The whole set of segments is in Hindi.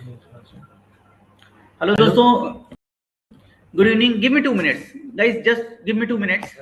हेलो दोस्तों, good evening. Give me 2 minutes, guys. Just give me 2 minutes.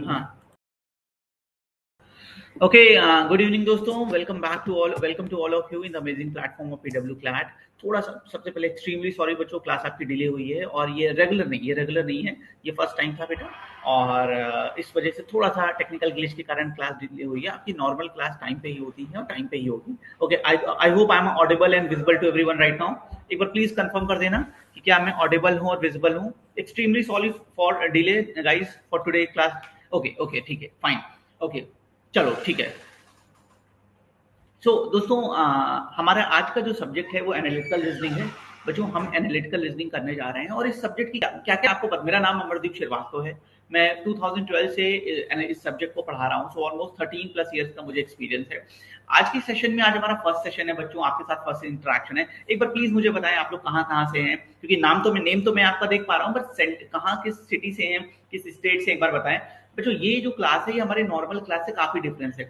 हाँ. Okay, good evening दोस्तों. Welcome to all of you in the amazing platform of PW Clat. थोड़ा सा सबसे पहले एक्सट्रीमली सॉरी बच्चों, क्लास आपकी डिले हुई है और ये रेगुलर नहीं है, ये फर्स्ट टाइम था बेटा और इस वजह से थोड़ा सा टेक्निकल ग्लिच के कारण क्लास डिले हुई है. आपकी नॉर्मल क्लास टाइम पे ही होती है और टाइम पे ही होगी. Okay, I hope I am audible and visible to everyone right now. एक बार प्लीज कंफर्म कर देना कि क्या मैं ऑडिबल हूँ और विजिबल हूँ. Extremely sorry for delay guys for today class. Okay ठीक है, फाइन. ओके, चलो ठीक है. दोस्तों, हमारा आज का जो सब्जेक्ट है वो एनालिटिकल रीजनिंग है. बच्चों, हम एनालिटिकल रीजनिंग करने जा रहे हैं और इस सब्जेक्ट की क्या क्या आपको मेरा नाम अमरदीप श्रीवास्तव है. मैं 2012 से इस सब्जेक्ट को पढ़ा रहा हूँ. सो ऑलमोस्ट 13 प्लस ईयर्स का मुझे एक्सपीरियंस है. आज की सेशन में आज हमारा फर्स्ट सेशन है बच्चों, आपके साथ फर्स्ट इंटरेक्शन है. एक बार प्लीज मुझे बताएं आप लोग कहाँ से हैं, क्योंकि नेम तो मैं आपका देख पा रहा हूँ, बट कहाँ किस सिटी से हैं, किस स्टेट से, एक बार बताएं. बच्चों, ये जो क्लास है ये हमारे नॉर्मल क्लास से काफी डिफरेंस है,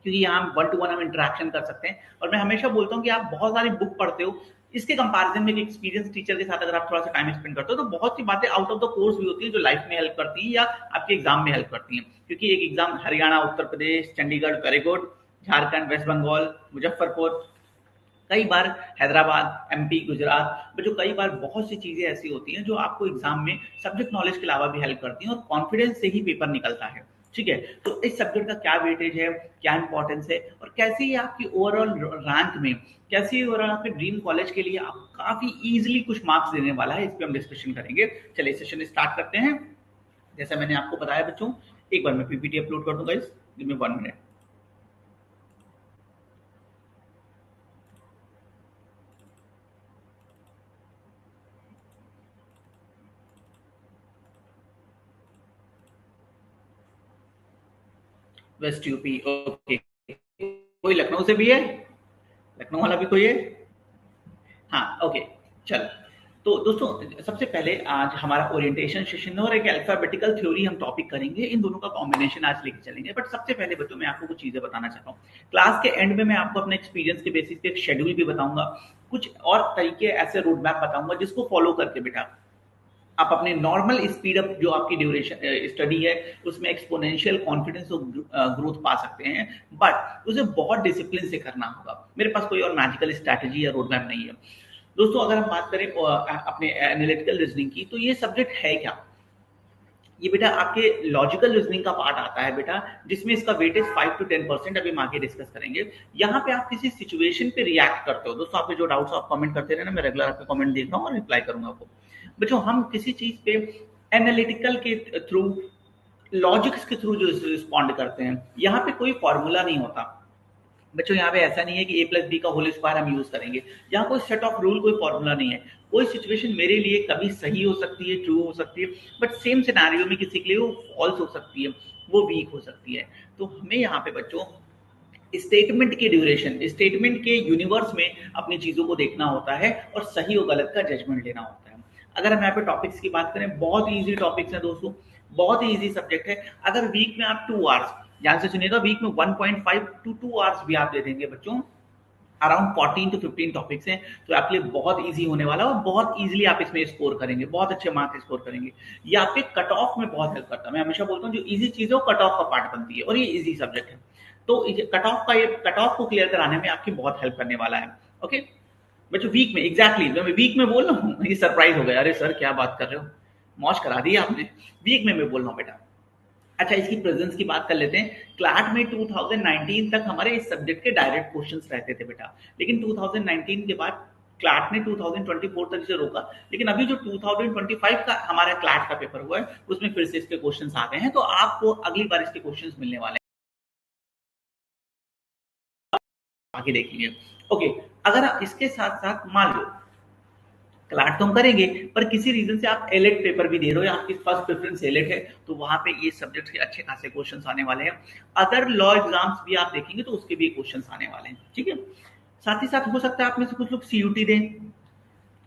क्योंकि यहाँ वन टू वन हम इंटरेक्शन कर सकते हैं. और मैं हमेशा बोलता हूँ कि आप बहुत सारी बुक पढ़ते हो, इसके कंपैरिजन में एक एक्सपीरियंस टीचर के साथ अगर आप थोड़ा सा टाइम स्पेंड करते हो तो बहुत सी बातें आउट ऑफ द कोर्स भी होती है जो लाइफ में हेल्प करती है या आपके एग्जाम में हेल्प करती हैं. क्योंकि एक exam Haryana, Uttar Pradesh, Chandigarh, very good, Jharkhand, West Bengal, Muzaffarpur, कई बार हैदराबाद, एमपी, गुजरात, जो कई बार बहुत सी चीजें ऐसी होती हैं जो आपको एग्जाम में सब्जेक्ट नॉलेज के अलावा भी हेल्प करती हैं और कॉन्फिडेंस से ही पेपर निकलता है. ठीक है, तो इस सब्जेक्ट का क्या वेटेज है, क्या इंपॉर्टेंस है और कैसे ये आपकी ओवरऑल रैंक में, कैसे ओवरऑल आपके ड्रीम कॉलेज के लिए आप काफी इजीली कुछ मार्क्स देने वाला है, इस पर हम डिस्कशन करेंगे. चलिए सेशन स्टार्ट करते हैं. जैसा मैंने आपको बताया बच्चों, एक बार मैं पीपीटी अपलोड कर दूंगा. इस give me 1 minute. West UP, okay. कोई लखनऊ से भी है? लखनऊ वाला भी कोई है? हाँ, ओके. चल, तो दोस्तों सबसे पहले आज हमारा ओरिएंटेशन सेशन है और एक अल्फाबेटिकल थ्योरी हम टॉपिक करेंगे. इन दोनों का कॉम्बिनेशन आज लेके चलेंगे. बट सबसे पहले बच्चों मैं आपको कुछ चीजें बताना चाहता हूँ. क्लास के एंड में मैं आपको अपने एक्सपीरियंस के बेसिस पे एक शेड्यूल भी बताऊंगा, कुछ और तरीके ऐसे रोड मैप बताऊंगा जिसको फॉलो करके बेटा आप अपने नॉर्मल स्पीड अप जो आपकी ड्यूरेशन स्टडी है उसमें एक्सपोनेंशियल कॉन्फिडेंस और ग्रोथ पा सकते हैं. बट उसे बहुत डिसिप्लिन से करना होगा. मेरे पास कोई और मैजिकल स्ट्रैटेजी या रोड मैप नहीं है. दोस्तों, अगर हम बात करें अपने एनालिटिकल रीजनिंग की, तो ये सब्जेक्ट है क्या? ये बेटा आपके लॉजिकल रीजनिंग का पार्ट आता है बेटा, जिसमें इसका वेटेज 5 to 10%. अभी हम आगे डिस्कस करेंगे. यहाँ पे आप किसी सिचुएशन पे रिएक्ट करते हो. दोस्तों, आपके जो डाउट्स आप कमेंट करते रहना, मैं रेगुलर आपके कमेंट देख रहा हूँ और रिप्लाई करूंगा आपको. बच्चों, हम किसी चीज पे एनालिटिकल के थ्रू, लॉजिक्स के थ्रू जो रिस्पॉन्ड करते हैं, यहाँ पे कोई फॉर्मूला नहीं होता बच्चों. यहाँ पे ऐसा नहीं है कि a+b का होल स्क्वायर हम यूज करेंगे. यहाँ कोई सेट ऑफ रूल, कोई फॉर्मूला नहीं है. कोई सिचुएशन मेरे लिए कभी सही हो सकती है, ट्रू हो सकती है, बट सेम सिनेरियो में किसी के लिए वो फॉल्स हो सकती है, वो वीक हो सकती है. तो हमें यहाँ पे बच्चों स्टेटमेंट की ड्यूरेशन, स्टेटमेंट के यूनिवर्स में अपनी चीजों को देखना होता है और सही और गलत का जजमेंट लेना होता है. अगर हम यहाँ पे टॉपिक्स की बात करें, बहुत इजी टॉपिक्स हैं दोस्तों. बहुत ही इजी सब्जेक्ट है। अगर वीक में आप 2 आवर्स, ध्यान से सुनिएगा, वीक में 1.5 to 2 आवर्स भी आप दे देंगे बच्चों, अराउंड 14 to 15 टॉपिक्स हैं, तो आपके लिए बहुत इजी होने वाला है और बहुत इजीली आप इसमें स्कोर करेंगे, बहुत अच्छे मार्क्स स्कोर करेंगे। ये आपके कट ऑफ में बहुत हेल्प करता है। मैं हमेशा बोलता हूँ जो इजी चीज है वो कट ऑफ का पार्ट बनती है, और ये इजी सब्जेक्ट है, तो कट ऑफ को क्लियर कराने में आपकी बहुत हेल्प करने वाला है। ओके बच्चों, वीक में एग्जैक्टली मैं वीक में बोल रहा हूँ, ये सरप्राइज हो गया, अरे सर क्या बात कर रहे हो, मौज करा दी आपने, वीक में मैं बोल रहा हूँ बेटा। अच्छा, इसकी प्रेजेंस की बात कर लेते हैं। क्लाट में 2019 तक हमारे इस सब्जेक्ट के डायरेक्ट क्वेश्चंस रहते थे बेटा, लेकिन 2019 के बाद क्लाट ने 2024 तक इसे रोका, लेकिन अभी जो 2025 का हमारा क्लाट का पेपर हुआ है उसमें फिर से इसके क्वेश्चंस आ गए हैं, तो आपको अगली बार इसके क्वेश्चंस मिलने वाले हैं, आगे देखेंगे। ओके, अगर आप इसके साथ साथ मान लो क्लाट तो हम करेंगे, पर किसी रीजन से आप एलेट पेपर भी दे रहे हो या आपकी फर्स्ट प्रेफरेंस एलेट है, तो वहां पे ये सब्जेक्ट के अच्छे खासे क्वेश्चंस आने वाले हैं। अदर लॉ एग्जाम्स भी आप देखेंगे तो उसके भी क्वेश्चंस आने वाले हैं, ठीक है। साथ ही साथ हो सकता है आप में से कुछ लोग सीयूटी दें।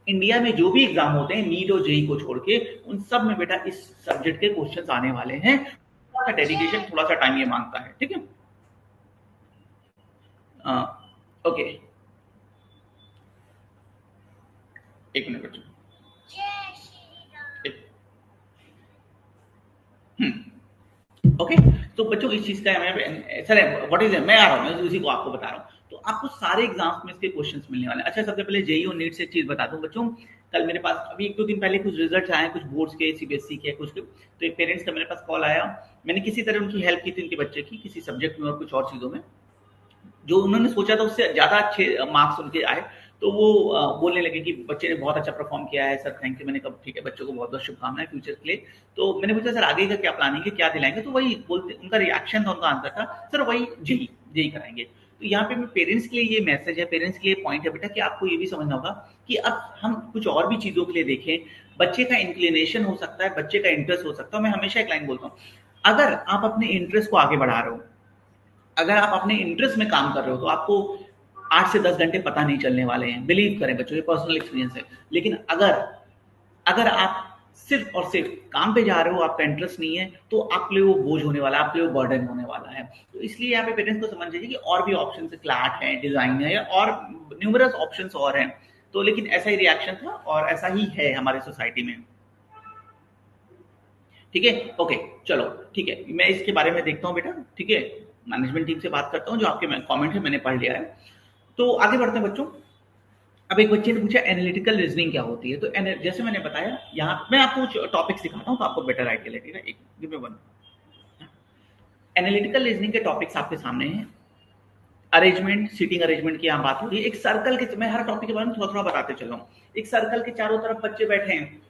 इंडिया में जो भी एग्जाम होते हैं नीट और जेई को छोड़ के, उन सब में बेटा इस सब्जेक्ट के क्वेश्चंस आने वाले हैं। थोड़ा सा डेडिकेशन, थोड़ा सा टाइम ये मांगता है, ठीक है। ओके, एक मिनट बच्चों। ओके, तो बच्चों इस चीज का सर व्हाट इज मैं आ रहा हूँ, मैं उसी को आपको बता रहा हूँ। तो आपको सारे एग्जाम्स में इसके क्वेश्चंस मिलने वाले हैं। अच्छा, सबसे पहले जेईई और नीट से एक चीज बता दूं बच्चों, कल मेरे पास अभी 1-2 दिन पहले कुछ रिजल्ट्स आए, कुछ बोर्ड्स के, सीबीएसई के, कुछ के, तो एक पेरेंट्स का मेरे पास कॉल आया। मैंने किसी तरह उनकी हेल्प की थी, उनके बच्चे की किसी सब्जेक्ट में और कुछ और चीजों में, जो उन्होंने सोचा था उससे ज्यादा अच्छे मार्क्स उनके आए, तो वो बोलने लगे कि बच्चे ने बहुत अच्छा परफॉर्म किया है सर, थैंक यू। मैंने कहा ठीक है, बच्चों को बहुत बहुत शुभकामनाएं फ्यूचर के लिए। तो मैंने पूछा सर आगे का क्या प्लानिंग है, क्या दिलाएंगे, तो वही बोलते, उनका रिएक्शन था, उनका आंसर था सर वही जेई जेई कराएंगे। तो यहाँ पे मैं पेरेंट्स के लिए ये मैसेज है, पेरेंट्स के लिए पॉइंट है बेटा, कि आपको ये भी समझना होगा कि अब हम कुछ और भी चीजों के लिए देखें। बच्चे का इंक्लिनेशन हो सकता है, बच्चे का इंटरेस्ट हो सकता है। मैं हमेशा एक लाइन बोलता हूँ, अगर आप अपने इंटरेस्ट को आगे बढ़ा रहे हो, अगर आप अपने इंटरेस्ट में काम कर रहे हो, तो आपको 8 से 10 घंटे पता नहीं चलने वाले हैं, बिलीव करें बच्चों, ये पर्सनल एक्सपीरियंस है। लेकिन अगर अगर आप सिर्फ और सिर्फ काम पे जा रहे हो, आपका इंटरेस्ट नहीं है, तो आपके लिए वो बोझ होने वाला है, आपके लिए वो बर्डन होने वाला है। तो इसलिए यहाँ पे पेरेंट्स को समझ लीजिए कि और भी ऑप्शन है, क्लैट है, डिजाइन है, या और न्यूमरस ऑप्शन और हैं। तो लेकिन ऐसा ही रिएक्शन था और ऐसा ही है हमारी सोसाइटी में, ठीक है। ओके चलो, ठीक है, मैं इसके बारे में देखता हूँ बेटा, ठीक है, मैनेजमेंट टीम से बात करता हूँ। जो आपके कमेंट है मैंने पढ़ लिया है, तो आगे बढ़ते हैं बच्चों। अब एक बच्चे ने पूछा एनालिटिकल रीजनिंग क्या होती है, तो जैसे मैंने बताया, यहाँ मैं आपको टॉपिक्स दिखाता हूँ तो आपको बेटर आइडिया लगेगा। एक give me one. Analytical reasoning के टॉपिक्स आपके सामने हैं। अरेंजमेंट, सीटिंग अरेंजमेंट की यहाँ बात हो रही है। एक सर्कल के, मैं हर टॉपिक के बारे में थोड़ा थोड़ा बताते चल रहा हूँ। एक सर्कल के चारों तरफ बच्चे बैठे हैं,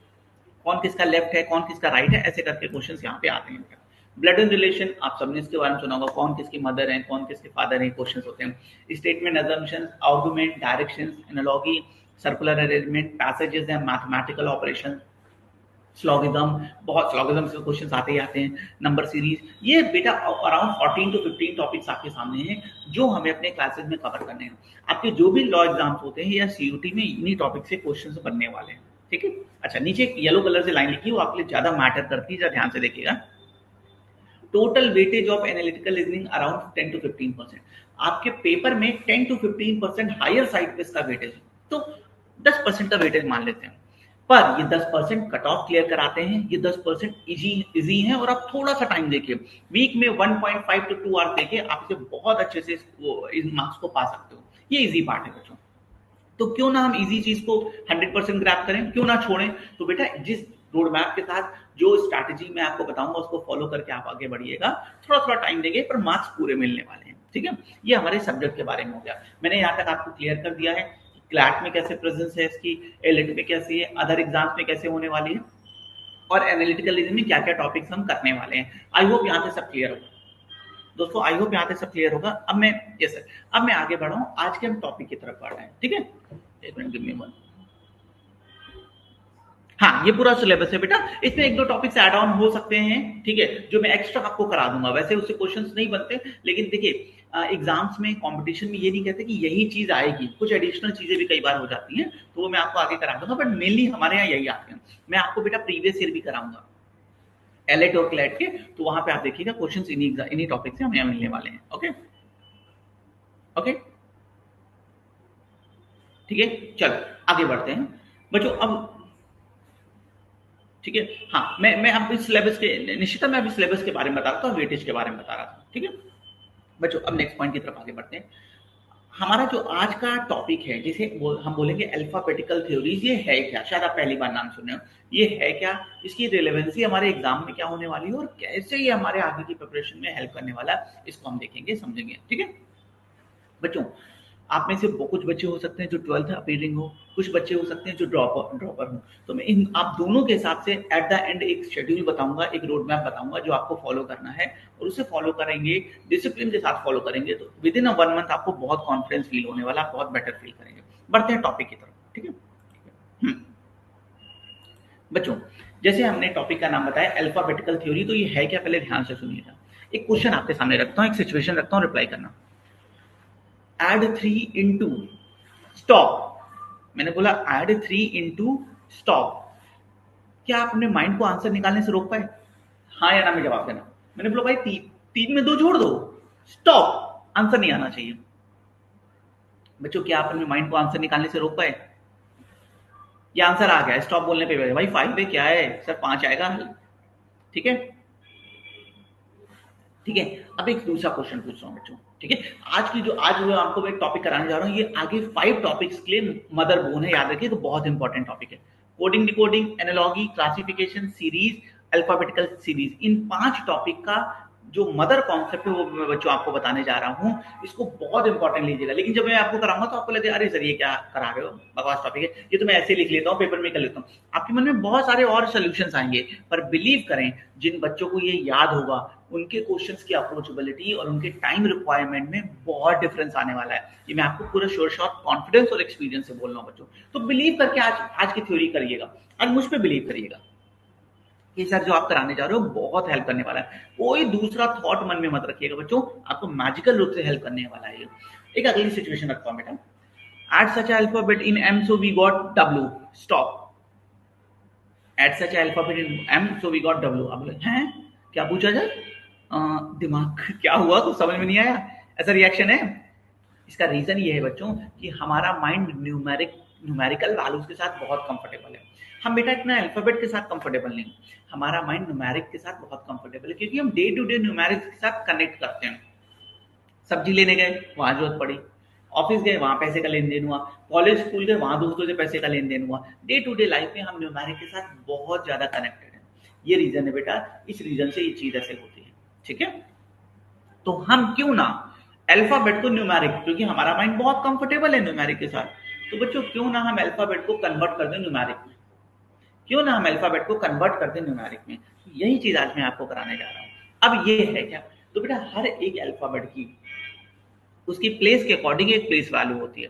कौन किसका लेफ्ट है, कौन किसका राइट है, ऐसे करके क्वेश्चंस यहाँ पे आते हैं। ब्लड एंड रिलेशन, आप सबने इसके बारे में सुना होगा, कौन किसकी मदर है, कौन किसके फादर है, क्वेश्चंस होते हैं। Statement, assumptions, argument, directions, analogy, circular arrangement, passages and mathematical operation, syllogism, बहुत स्लॉगिज्म से क्वेश्चंस आते ही आते हैं। नंबर सीरीज, ये बेटा अराउंड 14 to 15 टॉपिक्स आपके सामने हैं, जो हमें अपने क्लासेस में कवर करने हैं। आपके जो भी लॉ एग्जाम्स होते हैं या सीयूटी में इन्हीं टॉपिक से क्वेश्चंस बनने वाले हैं, ठीक है। अच्छा, नीचे एक येलो कलर से लाइन लिखी है, वो आपके लिए ज्यादा मैटर करती है, ध्यान से देखिएगा। Total weightage of analytical reasoning around 10 to 15%। आपके पेपर में 10 to 15% हायर साइड पे इसका वेटेज है, तो 10% का वेटेज मान लेते हैं। पर ये 10% कट ऑफ क्लियर कराते हैं, ये 10% इजी है, और आप थोड़ा सा टाइम देखिए, वीक में 1.5 to 2 आवर्स देखिए, आप इसे बहुत अच्छे से इस मार्क्स को पा सकते हो। ये इजी पार्ट है बच्चों, तो क्यों ना हम इजी चीज को 100% ग्रैब करें, क्यों ना छोड़ें। तो बेटा जिस रोड मैप के साथ, जो स्ट्रैटेजी मैं आपको बताऊंगा, उसको फॉलो करके आप आगे बढ़िएगा। थोड़ा थोड़ा टाइम देंगे पर मार्क्स पूरे मिलने वाले हैं, ठीक है। ये हमारे सब्जेक्ट के बारे में हो गया। मैंने यहाँ तक आपको क्लियर कर दिया है क्लैट में कैसे प्रेजेंस है इसकी, एलिट में कैसी है, अदर एग्जाम्स में कैसे होने वाली है, और एनालिटिकल रीजनिंग में क्या क्या टॉपिक्स हम करने वाले हैं। आई होप यहाँ से सब क्लियर होगा दोस्तों, आई होप यहाँ तक सब क्लियर होगा। अब मैं, यस सर, अब मैं आगे बढ़ा हूँ, आज के हम टॉपिक की तरफ बढ़ रहे हैं, ठीक है। एक मिनट, गिव मी वन। हाँ, ये पूरा सिलेबस है बेटा, इसमें 1-2 टॉपिक्स ऐड ऑन हो सकते हैं, ठीक है, जो मैं एक्स्ट्रा आपको करा दूंगा। वैसे उससे क्वेश्चंस नहीं बनते, लेकिन देखिए एग्जाम्स में, कंपटीशन में ये नहीं कहते कि यही चीज आएगी, कुछ एडिशनल चीजें भी कई बार हो जाती हैं, तो वो मैं आपको आगे करा दूंगा। बट मेनली हमारे यहाँ यही आते हैं। मैं आपको बेटा प्रीवियस ईयर भी कराऊंगा, एलेट और क्लैट के, तो वहां पे आप देखिएगा क्वेश्चंस इन्हीं टॉपिक से हमें मिलने वाले हैं। ओके ओके, ठीक है, चलो आगे बढ़ते हैं बच्चों। अब ठीक है, हाँ, मैं अब इस सिलेबस के निश्चित मैं अभी सिलेबस के बारे में बता रहा था और वेटेज के बारे में बता रहा था। ठीक है बच्चों, अब नेक्स्ट पॉइंट की तरफ आगे बढ़ते हैं। हमारा जो आज का टॉपिक है, जिसे हम बोलेंगे अल्फाबेटिकल थ्योरीज, ये है क्या? शायद आप पहली बार नाम सुने हो। ये है क्या, इसकी रिलेवेंसी हमारे एग्जाम में क्या होने वाली है और कैसे ये हमारे आगे की प्रिपरेशन में हेल्प करने वाला है, इसको हम देखेंगे समझेंगे। ठीक है बच्चों, आप में से कुछ बच्चे हो सकते हैं जो 12th अपीयरिंग हो, कुछ बच्चे हो सकते हैं जो ड्रॉपर हो। तो मैं इन आप दोनों के हिसाब से एट द एंड एक शेड्यूल बताऊंगा, एक रोड मैप बताऊंगा जो आपको फॉलो करना है, और उसे फॉलो करेंगे, डिसिप्लिन के साथ फॉलो करेंगे, तो विद इन 1 मंथ आपको बहुत कॉन्फिडेंस फील होने वाला, बहुत बेटर फील करेंगे। बढ़ते हैं टॉपिक की तरफ। ठीक है हम्म, बच्चों, जैसे हमने टॉपिक का नाम बताया अल्फाबेटिकल थ्योरी, तो ये है क्या पहले ध्यान से सुनिएगा। एक क्वेश्चन आपके सामने रखता हूँ, एक सिचुएशन रखता हूँ, रिप्लाई करना। Add 3 into stop. मैंने बोला एड 3 into स्टॉप। क्या आप अपने माइंड को आंसर निकालने से रोक पाए? हाँ या ना में जवाब देना। मैंने बोला भाई 3 में 2 जोड़ दो, स्टॉप, आंसर नहीं आना चाहिए। बच्चों, क्या आप अपने माइंड को आंसर निकालने से रोक पाए? ये आंसर आ गया स्टॉप बोलने पे, भाई 5 है, क्या है सर, 5 आएगा। ठीक है ठीक है, अब एक दूसरा क्वेश्चन पूछ रहा हूँ बच्चों। ठीक है, आज जो आपको मैं एक टॉपिक कराने जा रहा हूँ, ये आगे 5 टॉपिक्स के लिए मदर बोन है, याद रखिए, तो बहुत इंपॉर्टेंट टॉपिक है। Coding, decoding, analogy, classification, series, alphabetical series, इन 5 टॉपिक का जो मदर कॉन्सेप्ट है वो मैं बच्चों आपको बताने जा रहा हूँ। इसको बहुत इंपॉर्टेंट लीजिएगा। लेकिन जब मैं आपको कराऊंगा तो आपको लगे अरे सर ये क्या करा रहे हो, बकवास टॉपिक है, ये तो मैं ऐसे लिख लेता हूँ, पेपर में कर लेता हूँ। आपके मन में बहुत सारे और सोल्यूशंस आएंगे, पर बिलीव करें, जिन बच्चों को ये याद होगा उनके क्वेश्चंस की अप्रोचेबिलिटी और उनके टाइम रिक्वायरमेंट में बहुत डिफरेंस आने वाला है। ये मैं आपको पूरा श्योर शॉट कॉन्फिडेंस और एक्सपीरियंस से बोल रहा हूँ बच्चों। तो बिलीव करके आज की थ्योरी करिएगा, आज मुझ पर बिलीव करिएगा कि सर जो आप कराने जा रहे हो बहुत हेल्प करने वाला है। कोई दूसरा थॉट मन में मत रखिएगा बच्चों, आपको मैजिकल रूप से हेल्प करने वाला है। एक अगली सिचुएशन रखता हूं बेटा। At such alphabet in M so we got W, stop. At such alphabet in M so we got W. अब हैं क्या पूछा जाए? दिमाग क्या हुआ, कुछ समझ में नहीं आया, ऐसा रिएक्शन है। इसका रीजन ये है बच्चों कि हमारा माइंड न्यूमेरिकल वैल्यूज के साथ बहुत कंफर्टेबल है। हम बेटा इतना अल्फाबेट के साथ कंफर्टेबल नहीं, हमारा माइंड न्यूमेरिक के साथ बहुत कंफर्टेबल है, क्योंकि हम डे टू डे न्यूमेरिक्स के साथ कनेक्ट करते हैं। सब्जी लेने गए, वहां जरूरत पड़ी, ऑफिस गए, वहां पैसे का लेन देन हुआ, कॉलेज स्कूल गए, वहां दोस्तों से पैसे का लेन देन हुआ। डे टू डे लाइफ में हम न्यूमेरिक के साथ बहुत ज्यादा कनेक्टेड है। ये रीजन है बेटा, इस रीजन से ये चीज ऐसे होती है। ठीक है, तो हम क्यों ना अल्फाबेट को न्यूमेरिक, क्योंकि हमारा माइंड बहुत कंफर्टेबल है न्यूमेरिक के साथ, तो बच्चों क्यों ना हम अल्फाबेट को कन्वर्ट कर दें न्यूमेरिक में, क्यों ना हम अल्फाबेट को कन्वर्ट कर दें न्यूमेरिक में। यही चीज आज मैं आपको कराने जा रहा हूं। अब ये है क्या, तो बेटा हर एक अल्फाबेट की उसकी प्लेस के अकॉर्डिंग एक प्लेस वैल्यू होती है।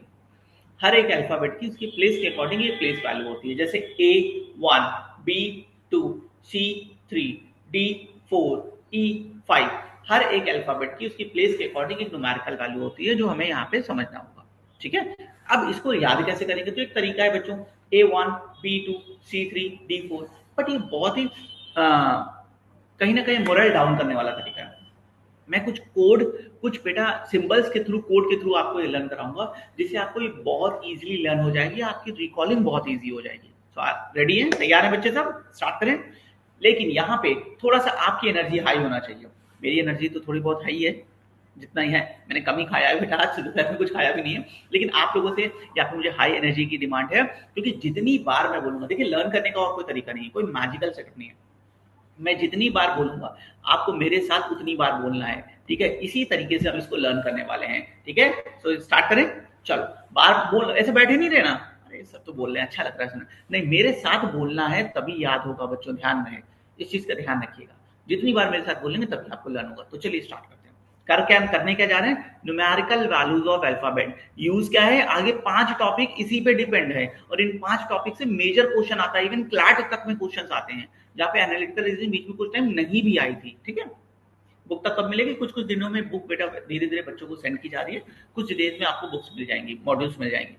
हर एक अल्फाबेट की उसकी प्लेस के अकॉर्डिंग एक प्लेस वैल्यू होती है। जैसे A1, B2, C3, D4, E5, हर एक अल्फाबेट की उसकी प्लेस के अकॉर्डिंग एक न्यूमेरिकल वैल्यू होती है, जो हमें यहाँ पे समझना होगा। ठीक है, अब इसको याद कैसे करेंगे, तो एक तरीका है बच्चों, A1, B2, C3, D4, but ये बहुत ही कहीं ना कहीं मोरल डाउन करने वाला तरीका है। मैं कुछ बेटा सिंबल्स के थ्रू, कोड के थ्रू आपको ये लर्न कराऊंगा, जिससे आपको ये बहुत इजीली लर्न हो जाएगी, आपकी रिकॉलिंग बहुत इजी हो जाएगी। तो आप रेडी हैं, तैयार हैं बच्चे सब, स्टार्ट करें। लेकिन यहाँ पे थोड़ा सा आपकी एनर्जी हाई होना चाहिए। मेरी एनर्जी तो थोड़ी बहुत हाई है, जितना ही है, मैंने कम ही खाया है बेटा, आज दोपहर में कुछ खाया भी नहीं है। लेकिन आप लोगों से या फिर मुझे हाई एनर्जी की डिमांड है, क्योंकि जितनी बार मैं बोलूंगा, देखिए लर्न करने का और कोई तरीका नहीं है, कोई मैजिकल सेटअप नहीं है। मैं जितनी बार बोलूंगा आपको मेरे साथ उतनी बार बोलना है। ठीक है, इसी तरीके से हम इसको लर्न करने वाले हैं। ठीक है, तो स्टार्ट करें। चलो, बार बोल, ऐसे बैठे नहीं रहना, अरे सब तो बोल रहे हैं, अच्छा लग रहा है सुना, नहीं, मेरे साथ बोलना है, तभी याद होगा बच्चों, ध्यान रहे, इस चीज का ध्यान रखिएगा। जितनी बार मेरे साथ बोलेंगे तभी आपको लर्न होगा। तो चलिए स्टार्ट करते हैं। करने क्या जा रहे हैं, numerical values of alphabet. Use क्या है, आगे 5 टॉपिक इसी पे डिपेंड है, और इन 5 टॉपिक से मेजर क्वेश्चन आता है, इवन क्लैट तक में क्वेश्चन आते हैं, जहाँ पे एनालिटिकल रीजनिंग बीच में कुछ टाइम नहीं भी आई थी। ठीक है, बुक तक कब मिलेगी, कुछ कुछ दिनों में बुक बेटा धीरे धीरे बच्चों को सेंड की जा रही है, कुछ डेज में आपको बुक्स मिल जाएंगी, मॉड्यूल्स मिल जाएंगे।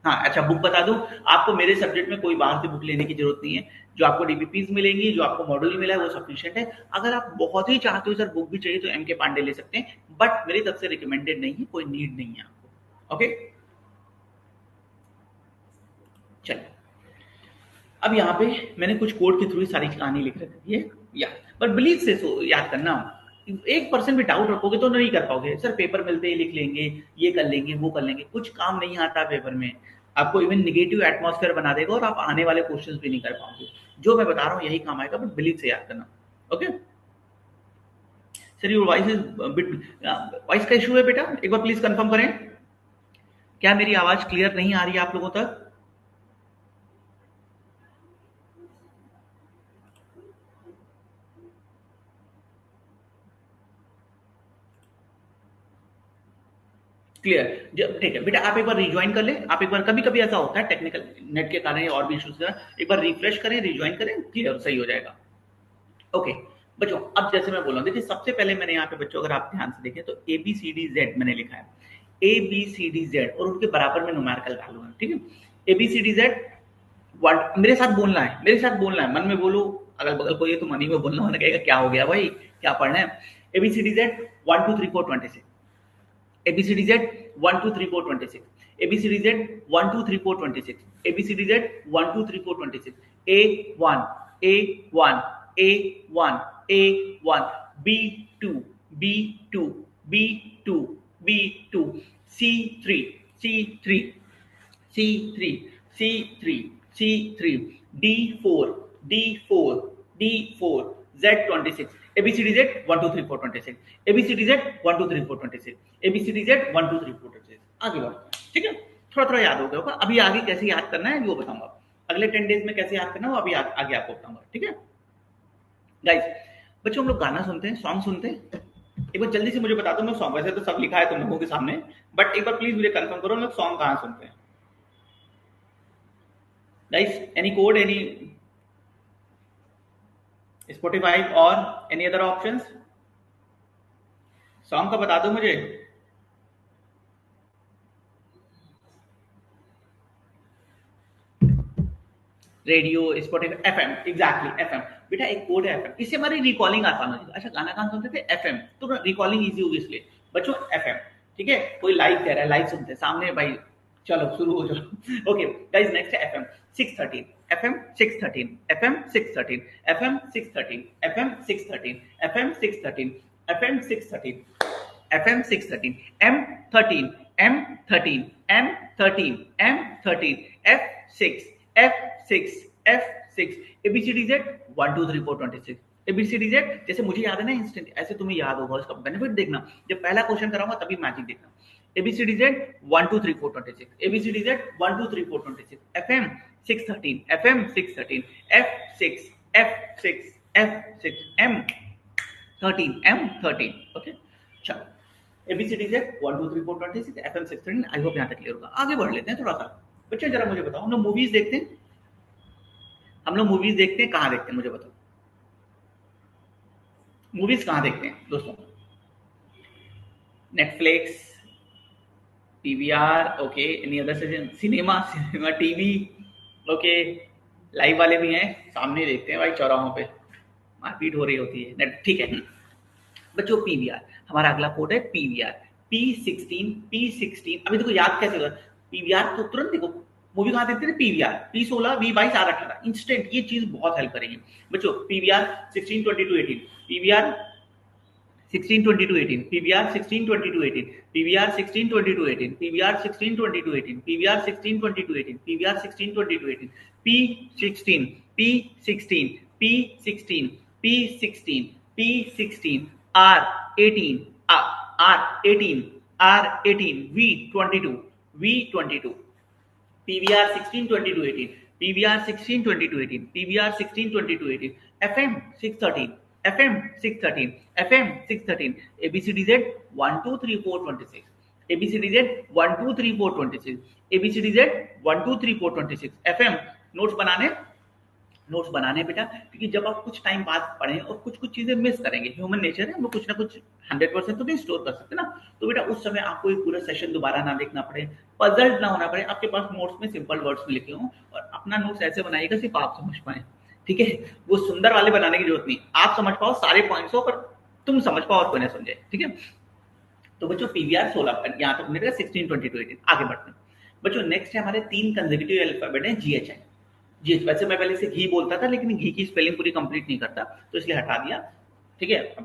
हाँ, अच्छा बुक बता दूं, आपको मेरे सब्जेक्ट में कोई बाहर से बुक लेने की जरूरत नहीं है। जो आपको डीबीपीज मिलेंगी, जो आपको मॉड्यूल मिला है वो सफिशिएंट है। अगर आप बहुत ही चाहते हो सर बुक भी चाहिए तो एम के पांडे ले सकते हैं, बट मेरी तरफ से रिकमेंडेड नहीं है, कोई नीड नहीं है आपको। ओके, चलिए अब यहाँ पे मैंने कुछ कोड के थ्रू सारी कहानी लिख रखी है या, बट बिलीव से याद करना, 1% भी डाउट रखोगे तो नहीं कर पाओगे। सर पेपर मिलते ही लिख लेंगे, ये कर लेंगे, वो कर लेंगे, कुछ काम नहीं आता पेपर में। आपको इवन निगेटिव एटमॉस्फेयर बना देगा और आप आने वाले क्वेश्चंस भी नहीं कर पाओगे। जो मैं बता रहा हूँ यही काम आएगा, बट बिलीव से याद करना। Okay sir, your voice is bit, voice का इशू है बेटा, एक बार प्लीज कंफर्म करें। क्या मेरी आवाज क्लियर नहीं आ रही है आप लोगों तक? क्लियर, ठीक है बेटा, आप एक बार रिज्वाइन कर ले। आप एक बार, कभी कभी ऐसा होता है टेक्निकल नेट के कारण और भी इश्यूज का, एक बार रिफ्रेश करें, रिज्वाइन करें, क्लियर सही हो जाएगा। ओके बच्चों, अब जैसे मैं बोल रहा हूँ, देखिए सबसे पहले मैंने यहाँ पे बच्चों अगर आप ध्यान से देखें तो A B C D Z मैंने लिखा है, A B C D Z, और उनके बराबर में न्यूमेरिकल वैल्यू है। ठीक है, A B C D Z, मेरे साथ बोलना है, मेरे साथ बोलना है, मन में बोलो, अगल बगल कोई है तो मनी में बोलना, होने कहेगा क्या हो गया भाई, क्या पढ़ना है। A B C D Z 1 2 3 4 26, ABCDZ 1 2 3 4 26, ABCDZ 1 2 3 4 26, ABCDZ 1 2 3 4 26, A1 A1 A1 A1, B2 B2 B2 B2, C3 C3 C3 C3 C3, D4 D4 D4, Z26, ABCDZ 1 2 3 4 26, ABCDZ 1 2 3 4 26, ABCDZ 1 2 3 4 26। आगे बढ़ते हैं, ठीक है, थोड़ा थोड़ा याद हो गया होगा। अभी आगे कैसे याद करना है वो बताऊंगा, अगले 10 डेज में कैसे याद करना है वो अभी आगे आपको बताऊंगा। ठीक है गाइस, बच्चों हम लोग गाना सुनते हैं, सॉन्ग सुनते हैं। एक बार जल्दी से मुझे बता दो मैं सॉन्ग, वैसे तो सब लिखा है तुम लोगों के सामने, बट एक बार प्लीज मुझे कंफर्म करो लोग सॉन्ग कहाँ सुनते हैं। Guys any code, any Spotify और एनी अदर ऑप्शंस? सॉन्ग का बता दो मुझे। Radio, Spotify, FM, exactly FM. बेटा एक कोड है एफएम, इससे हमारी रिकॉलिंग आसान हो जाएगी। अच्छा गाना कहाँ सुनते थे? एफएम, तो रिकॉलिंग इजी होगी इसलिए बच्चों एफएम। ठीक है, कोई लाइव कह रहा है, लाइव सुनते हैं सामने भाई, चलो शुरू हो जाओ। ओके गाइस, नेक्स्ट है FM 613, FM 613, FM 613, FM 613, FM 613, FM 613, FM 613, FM 613, M13, M13, M13, M13, F6, F6, F6, ABCDZ 1 2 3 4 26, ABCDZ जैसे मुझे याद है ना इंस्टेंट, ऐसे तुम्हें याद होगा, उसका बेनिफिट देखना, जब पहला क्वेश्चन कराऊंगा तभी मैजिक देखना। ABCDZ 1 2 3 4 26, ABCDZ 1 2 3 4 26, FM 613, FM 613, F6, F6, F6, M13, M13, okay चलो, ABCD से 1 2 3 4 26, FM 16, आई होप यहाँ तक क्लियर होगा। आगे बढ़ लेते हैं थोड़ा सा। बच्चे जरा मुझे बताओ, हम लोग मूवीज देखते हैं, हम लोग मूवीज देखते हैं, कहाँ देखते हैं मुझे बताओ, मूवीज कहाँ देखते हैं दोस्तों? Netflix, PVR, okay, any other suggestion? Cinema, cinema TV, okay, live वाले भी हैं, सामने देखते हैं भाई, चौराहों पे मारपीट हो रही होती है नेट, ठीक है बच्चों। पीवीआर, हमारा अगला कोड है पीवीआर, P16, P16। अभी देखो याद कैसे होगा पीवीआर, तो तुरंत देखो मूवी कहाँ देखते थे, PVR, P16, V22, R18, instant, ये चीज बहुत हेल्प करेगी बच्चों। PVR 16 22 18, PVR 16 22 18, PVR 16 22 18, PVR 16 22 18, PVR 16 22 18, PVR 16 22 18, PVR 16 22 18, P16, P16, P16, P16, P16, R18, R18, R18, V22, V22, PVR 16 22 18, PVR 16 22 18, PVR 16 22 18, FM 613, FM 613, FM 613, ABCDZ 1 2 3 4 26, ABCDZ 1 2 3 4 26, ABCDZ 1 2 3 4 26, FM notes बनाने नोट्स बनाने बेटा, क्योंकि जब आप कुछ टाइम बाद पढ़ें और कुछ कुछ चीजें मिस करेंगे, ह्यूमन नेचर है, हम लोग कुछ ना कुछ 100% तो नहीं स्टोर कर सकते ना। तो बेटा उस समय आपको ये पूरा सेशन दोबारा ना देखना पड़े, पजल्ड ना होना पड़े, आपके पास नोट्स में सिंपल वर्ड्स में लिखे हों, और अपना नोट्स ऐसे बनाइएगा सिर्फ आप समझ पाए, ठीक है। वो सुंदर वाले बनाने की जरूरत नहीं, आप समझ पाओ सारे पॉइंट्स हो, पर तुम समझ पाओ और कोई ना समझे, ठीक है। तो बच्चों पीवीआर 16 यहाँ तक मिलेगा, 16, 22, 18 आगे बढ़ते हैं बच्चों। नेक्स्ट है हमारे 3 कंसेक्यूटिव अल्फाबेट है जीएचआई। जी, वैसे मैं पहले से घी बोलता था, लेकिन घी की स्पेलिंग पूरी कंप्लीट नहीं करता, तो इसलिए हटा दिया, ठीक है।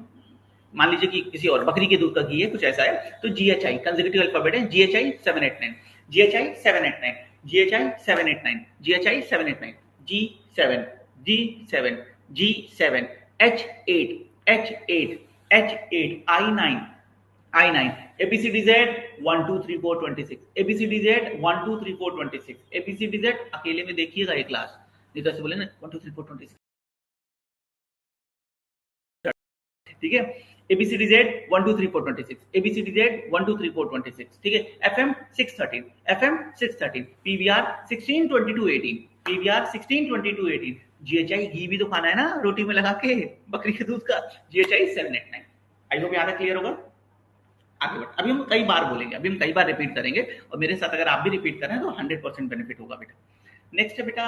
मान लीजिए कि किसी और बकरी के दूध का घी है, कुछ ऐसा है, तो जीएचआई कंसेक्यूटिव अल्फाबेट है, GHI 789, GHI 789, GHI 789, GHI 789, G7, G7, G7, H8, H8, H8, I9, I9, ABCDZ 1 2 3 4 26, ABCDZ 1 2 3 4 26, ABCDZ अकेले में देखिएगा एक क्लास, नहीं तो ऐसे बोले ना 1 2 3 4 26, ठीक है। ABCDZ 1 2 3 4 26, ABCDZ 1 2 3 4 26, ठीक है। FM 613, FM 613, PVR 16 22 18, PVR 16 22 18, GHI घी भी तो खाना है ना रोटी में लगा के, बकरी के दूध का, GHI 789। आई होप यहाँ तक क्लियर होगा। आगे बढ़, अभी हम कई बार बोलेंगे, अभी हम कई बार रिपीट करेंगे, और मेरे साथ अगर आप भी रिपीट करें तो 100% बेनिफिट होगा बेटा। नेक्स्ट है बेटा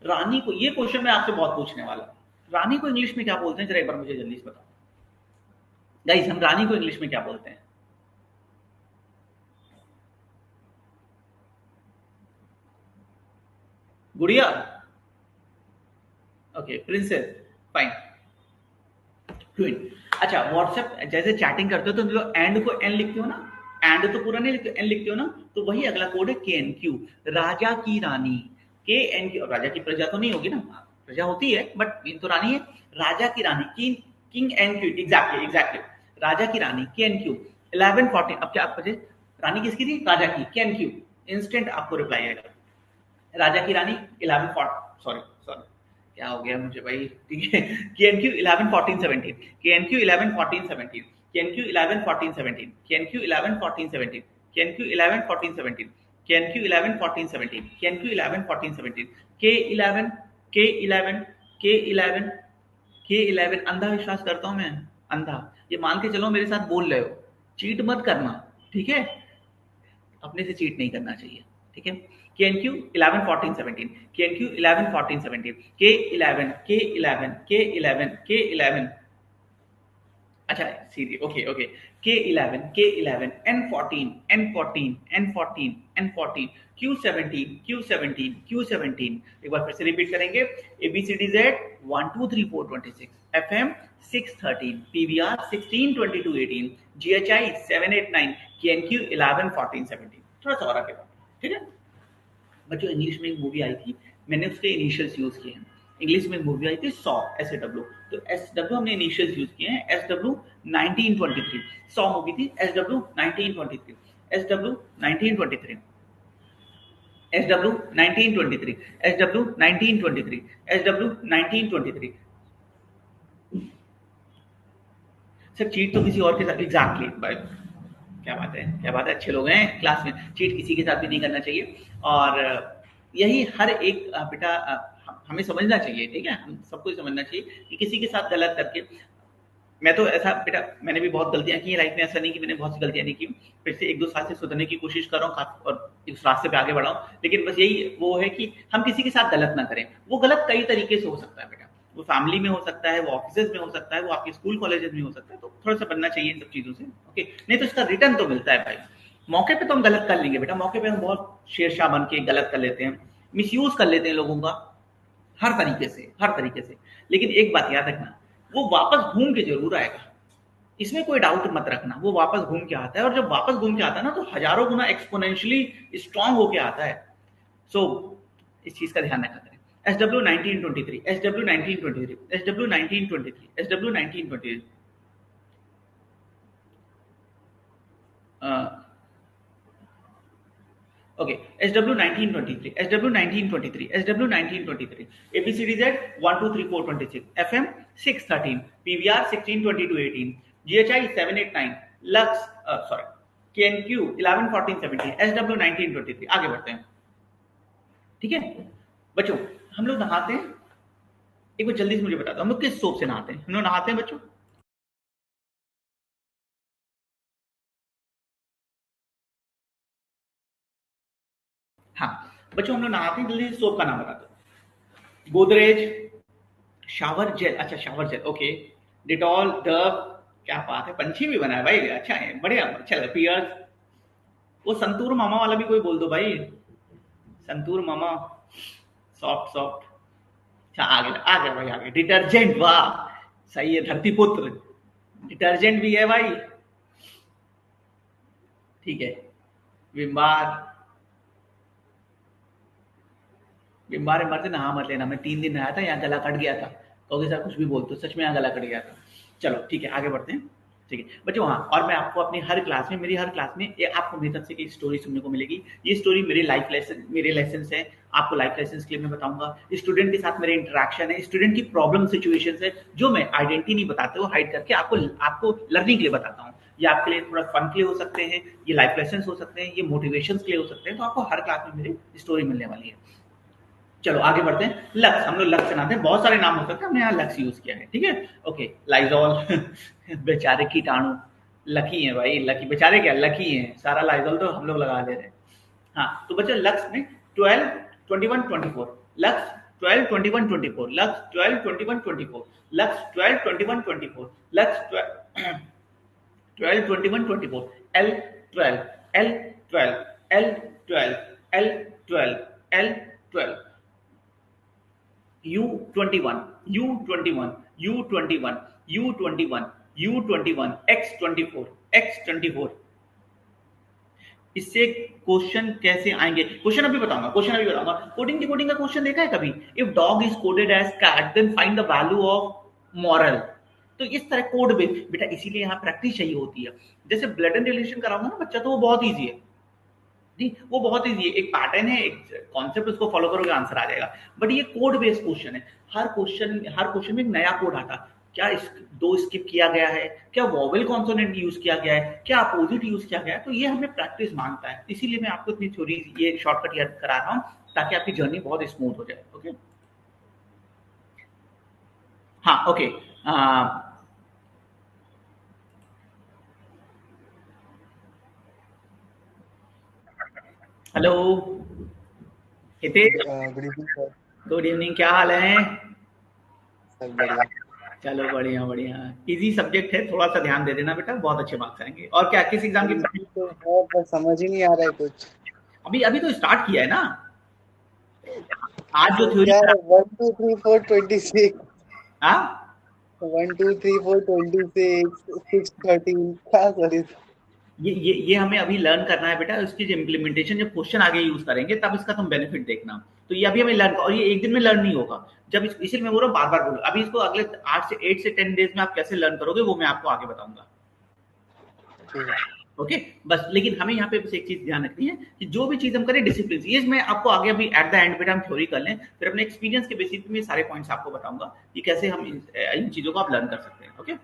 रानी को, ये क्वेश्चन मैं आपसे बहुत पूछने वाला हूं, रानी को इंग्लिश में क्या बोलते हैं, जरा एक बार मुझे जल्दी से बताओ गाइस, हम रानी को इंग्लिश में क्या बोलते हैं? गुड़िया, ओके, प्रिंसेस, फाइन, क्वीन। अच्छा, व्हाट्सएप जैसे चैटिंग करते हो तो जो एंड को एन लिखते हो ना, एंड तो पूरा नहीं लिखते, एन लिखते हो ना, तो वही अगला कोड है के एन क्यू, राजा की रानी, के एन क्यू। राजा की प्रजा तो नहीं होगी ना, प्रजा होती है बट इन तो रानी है, राजा की रानी, king, king and queen, exactly exactly, राजा की रानी के एन क्यू 1114। अब क्या आप रानी किसकी थी? राजा की, के एन क्यू, इंस्टेंट आपको रिप्लाई आएगा, राजा की रानी 11 सॉरी सॉरी, क्या हो गया मुझे भाई, ठीक है। KNQ 11 14 17, KNQ 11 14 17, KNQ 11 14 17, KNQ 11 14 17, KNQ 11 14 17, KNQ 11 14 17, KNQ 11 14 17, K11, K11, K11, K11। अंधा विश्वास करता हूं मैं, अंधा, ये मान के चलो मेरे साथ बोल रहे हो, चीट मत करना, ठीक है, अपने से चीट नहीं करना चाहिए, ठीक है। KNQ 11 14 17, KNQ 11 14 17, K11, K11, K11, K11, अच्छा सीधी, okay okay, K11, K11, N14, N14, N14, N14, Q17, Q17, Q17। एक बार फिर से रिपीट करेंगे, ABCDZ 1 2 3 4 26, FM 613, PVR 16 22 18, GHI 789, KNQ 11 14 17। थोड़ा सा और आगे बढ़ो, ठीक है बच्चों। इंग्लिश में एक मूवी आई थी, मैंने उसके इनिशियल्स यूज किए हैं। इंग्लिश में मूवी आई थी सॉ, SAW, तो SW हमने इनिशियल्स यूज किए हैं, SW 1923, सॉ मूवी थी, SW 1923, SW 1923, SW 1923, SW 1923, SW 1923। Sir cheat तो किसी और के साथ, एग्जैक्टली भाई, क्या बात है, क्या बात है, अच्छे लोग हैं क्लास में, चीट किसी के साथ भी नहीं करना चाहिए। और यही हर एक बेटा हमें समझना चाहिए, ठीक है, हम सबको समझना चाहिए कि किसी के साथ गलत करके, मैं तो ऐसा बेटा, मैंने भी बहुत गलतियां की लाइफ में, ऐसा नहीं कि मैंने बहुत सी गलतियां नहीं की, फिर से 1 2 साल से सुधरने की कोशिश कर रहा हूँ और इस रास्ते पे आगे बढ़ा हूँ, लेकिन बस यही वो है कि हम किसी के साथ गलत ना करें। वो गलत कई तरीके से हो सकता है बेटा, वो फैमिली में हो सकता है, वो ऑफिस में हो सकता है, वो आपके स्कूल कॉलेजेस में हो सकता है, तो थोड़ा सा बनना चाहिए इन सब चीजों से, ओके। नहीं तो इसका रिटर्न तो मिलता है भाई, मौके पे तो हम गलत कर लेंगे बेटा, मौके पे हम बहुत शेरशाह बन के गलत कर लेते हैं, मिसयूज कर लेते हैं लोगों का, हर तरीके से, हर तरीके से। लेकिन एक बात याद रखना, वो वापस घूम के जरूर आएगा, इसमें कोई डाउट मत रखना, वो वापस घूम के आता है, और जब वापस घूम के आता है ना, तो हजारों गुना एक्सपोनेंशियली स्ट्रांग होके आता है। सो इस चीज का ध्यान रखा करें। SW 1923, SW 1923, SW 1923, SW 1923, okay, SW 1923, SW 1923, SW 1923, ABCDZ 1 2 3 4 26, FM 613, PVR 16 22 18, GHI 789, Lux sorry, KNQ 11 14 17, SW 1923। आगे बढ़ते हैं, ठीक है बच्चों। हम लोग नहाते हैं, एक बार जल्दी से मुझे बता दो, हम लोग किस सोप से नहाते हैं? हम लोग नहाते हैं बच्चों? हाँ बच्चों, हम लोग नहाते हैं, जल्दी से सोप का नाम बता दो। गोदरेज, शावर जेल, अच्छा shower gel, okay. Dettol, Dove, क्या बात है, पंछी भी बना है भाई, अच्छा है, बढ़िया, अच्छा लगा। पियर्स, वो संतूर मामा वाला भी कोई बोल दो भाई, संतूर मामा, सॉफ्ट सॉफ्ट। अच्छा आ गया भाई, आ गया। डिटर्जेंट, वाह सही है, धरती पुत्र, डिटर्जेंट भी है भाई, ठीक है। विम बार, विम बार में मरते नहा मत लेना, मैं 3 दिन नहाया था, यहाँ गला कट गया था, कहोगे सर कुछ भी बोलते हो, सच में यहाँ गला कट गया था। चलो ठीक है, आगे बढ़ते हैं। ठीक है बच्चों, हाँ, और मैं आपको अपनी हर क्लास में, मेरी हर क्लास में आपको मेरी तरफ से एक स्टोरी सुनने को मिलेगी। ये स्टोरी मेरे लाइफ लेसन, मेरे लेसन है, आपको लाइफ लेसन के लिए मैं बताऊंगा। स्टूडेंट के साथ मेरे इंटरेक्शन है, स्टूडेंट की प्रॉब्लम सिचुएशन है, जो मैं आइडेंटिटी नहीं बताते हुए हाइड करके आपको आपको लर्निंग के लिए बताता हूँ। ये आपके लिए थोड़ा फन के लिए हो सकते हैं, ये लाइफ लेसन हो सकते हैं, ये मोटिवेशन के लिए हो सकते हैं, तो आपको हर क्लास में मेरी स्टोरी मिलने वाली है। चलो आगे बढ़ते हैं। लक्स, हम लोग लक्स से नाते हैं, बहुत सारे नाम हो सकते हैं, हमने यहाँ लक्स यूज किया है, ठीक है। ओके, लाइजॉल बेचारे कीटाणु, लकी है भाई, लकी बेचारे क्या लकी हैं, सारा लाइजॉल तो हम लोग लगा दे रहे हैं। हाँ तो बच्चों, लक्स में 12, 21, 24, lux 12, 21, 24, lux 12, 21, 24, lux 12, 21, 24, lux 12, 21, 24, L 12, L 12, L 12, L 12, L 12, U21, U21, U21, U21, U21, X24, X24। इससे क्वेश्चन कैसे आएंगे? क्वेश्चन अभी बताऊंगा, क्वेश्चन अभी बताऊंगा। कोडिंग डिकोडिंग का क्वेश्चन देखा है कभी? If dog is coded as cat then find the value of moral. तो इस तरह कोड में बेटा, इसीलिए यहाँ प्रैक्टिस चाहिए होती है। जैसे ब्लड एंड रिलेशन कराऊंगा ना बच्चा, तो वो बहुत ईजी है जी, वो बहुत ईजी है, एक पैटर्न है, एक कॉन्सेप्ट, उसको फॉलो करोगे आंसर आ जाएगा। बट ये कोड बेस्ड क्वेश्चन है, हर क्वेश्चन में एक नया कोड आता है। क्या इस दो स्किप किया गया है, क्या वॉवेल कॉन्सोनेंट यूज किया गया है, क्या अपोजिट यूज किया गया है, तो ये हमें प्रैक्टिस मांगता है। इसीलिए मैं आपको इतनी थ्योरी, ये शॉर्टकट याद करा रहा हूँ, ताकि आपकी जर्नी बहुत स्मूथ हो जाए। ओके, हाँ okay. Hello Hitesh, good evening sir. Good evening, क्या हाल है? सब बढ़िया। चलो बढ़िया बढ़िया, इजी सब्जेक्ट है, थोड़ा सा ध्यान दे देना बेटा, बहुत अच्छे मार्क्स आएंगे। और क्या, किस एग्जाम सर की? इसी तो है, पर समझ ही नहीं आ रहा है कुछ। अभी अभी तो स्टार्ट किया है ना, आज जो तो थ्योरी क्या करा। है, 1 2 3 4 26, हाँ 1 2 3 4 26 6 13, क्या सर? ये हमें अभी लर्न करना है बेटा, उसकी जो इम्प्लीमेंटेशन, जब क्वेश्चन आगे यूज करेंगे तब इसका तुम बेनिफिट देखना। तो ये अभी हमें लर्न, और ये एक दिन में लर्न नहीं होगा। जब इसीलिए मैं बोल रहा हूँ, बार बार बोलो, अभी इसको अगले 8 से 10 डेज में आप कैसे लर्न करोगे, वो मैं आपको आगे बताऊंगा। ठीक है। ओके, बस लेकिन हमें यहाँ पे बस एक चीज ध्यान रखनी है कि जो भी चीज हम करें डिसिप्लिन, ये मैं आपको आगे अभी एट द एंड बेटा हम थ्योरी कर लें, फिर अपने एक्सपीरियंस के बेसिस पे मैं सारे पॉइंट्स आपको बताऊंगा कि कैसे हम इन चीजों को आप लर्न कर सकते हैं। ओके,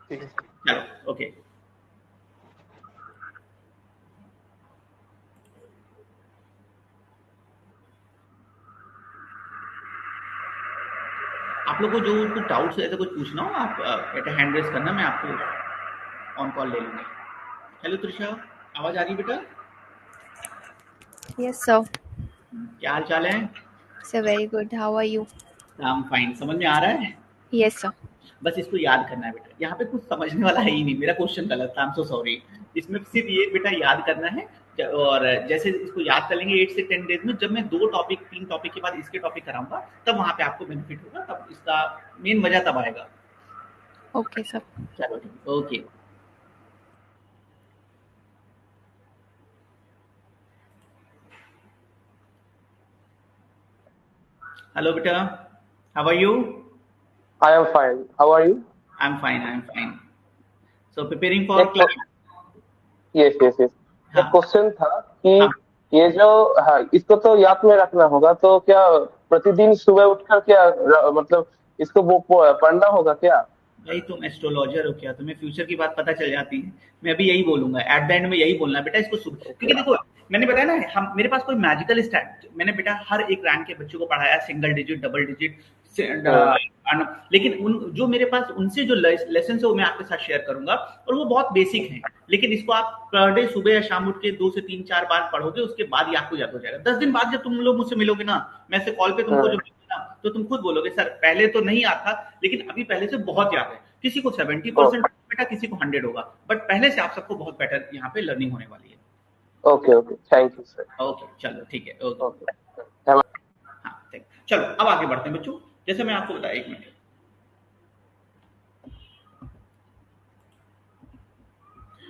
ठीक है सर। चलो ओके। आप लोग को जो कुछ डाउट्स है, ऐसा कुछ पूछना हो, आप बेटा हैंड रेस करना, मैं आपको ऑन कॉल ले लूंगा। हेलो त्रिशा, आवाज आ रही है बेटा? Yes, sir. क्या हाल चाल है? Sir, very good. How are you? हम फाइन, समझ में आ रहा है? Yes, sir. बस इसको याद करना है बेटा, यहाँ पे कुछ समझने वाला है ही नहीं, मेरा क्वेश्चन गलत था, आई एम सो सॉरी। इसमें सिर्फ ये बेटा याद करना है। और जैसे इसको याद कर लेंगे 8 से 10 डेज में, जब मैं 2 टॉपिक 3 टॉपिक के बाद इसके टॉपिक कराऊंगा, तब वहां पे आपको बेनिफिट होगा, तब इसका मेन मजा तब आएगा। Okay, sir. चलो ठीक, ओके। हेलो बेटा, how are you? I am fine. How are you? I am fine, I am fine. So preparing for एक क्लास। यस यस यस एक हाँ क्वेश्चन था कि हाँ ये जो, हाँ, इसको तो याद में रखना होगा, तो क्या प्रतिदिन सुबह उठकर क्या मतलब इसको वो पढ़ना होगा क्या? भाई तुम एस्ट्रोलॉजर हो क्या? तुम्हें फ्यूचर की बात पता चल जाती है? मैं भी यही बोलूंगा, एट द एंड में यही बोलना बेटा इसको क्योंकि देखो मैंने बताया ना, हम मेरे पास कोई मैजिकल स्टैट, मैंने बेटा हर एक रैंक के बच्चों को पढ़ाया, सिंगल डिजिट, डबल डिजिट, लेकिन उन जो मेरे पास उनसे जो लेसन है वो मैं आपके साथ शेयर करूंगा, और वो बहुत बेसिक हैं, लेकिन इसको आप पर डे सुबह या शाम उठ के 2 से 3-4 बार पढ़ोगे, उसके बाद ही आपको याद हो जाएगा। 10 दिन बाद जब तुम लोग मुझसे मिलोगे ना, मैं से कॉल पे तुमको जो मिलूंगा ना, तो तुम खुद बोलोगे सर पहले तो नहीं आता, लेकिन अभी पहले से बहुत याद है। किसी को 70% बेटा, किसी को 100 होगा, बट पहले से आप सबको बहुत बेटर यहाँ पे लर्निंग होने वाली है। Okay okay, thank you sir. Okay चलो ठीक है, ओके ओके, हाँ थैंक। चलो अब आगे बढ़ते हैं बच्चों, जैसे मैं आपको बताया, 1 मिनट।